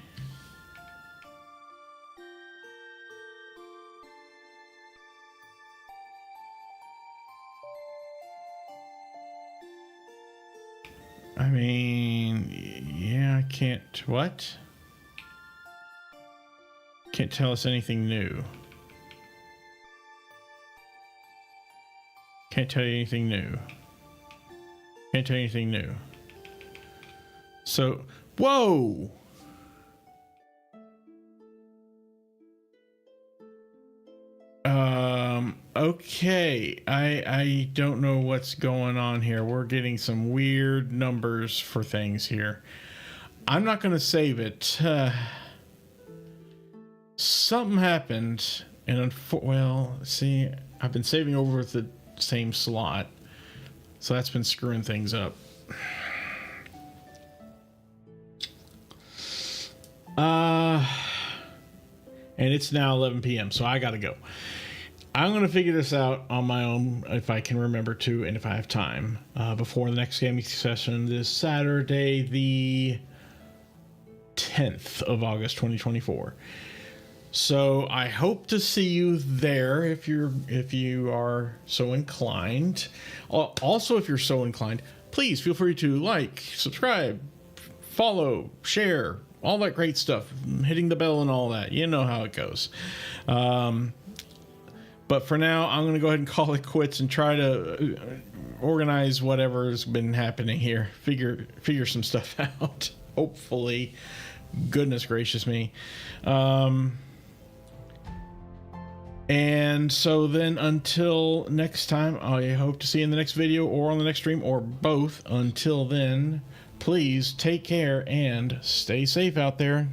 I mean, yeah, I can't... What? Can't tell us anything new. Can't tell you anything new. Can't tell you anything new. So, whoa! Okay. I don't know what's going on here. We're getting some weird numbers for things here. I'm not going to save it. Something happened, and well, see, I've been saving over the same slot, so that's been screwing things up. And it's now 11 p.m., so I gotta go. I'm gonna figure this out on my own if I can remember to, and if I have time, before the next gaming session this Saturday, the 10th of August 2024. So I hope to see you there if you are so inclined. Also, if you're so inclined, please feel free to like, subscribe, follow, share, all that great stuff, hitting the bell and all that. You know how it goes. But for now, I'm going to go ahead and call it quits and try to organize whatever's been happening here. Figure some stuff out. Hopefully. Goodness gracious me. And so then until next time, I hope to see you in the next video or on the next stream or both. Until then, please take care and stay safe out there.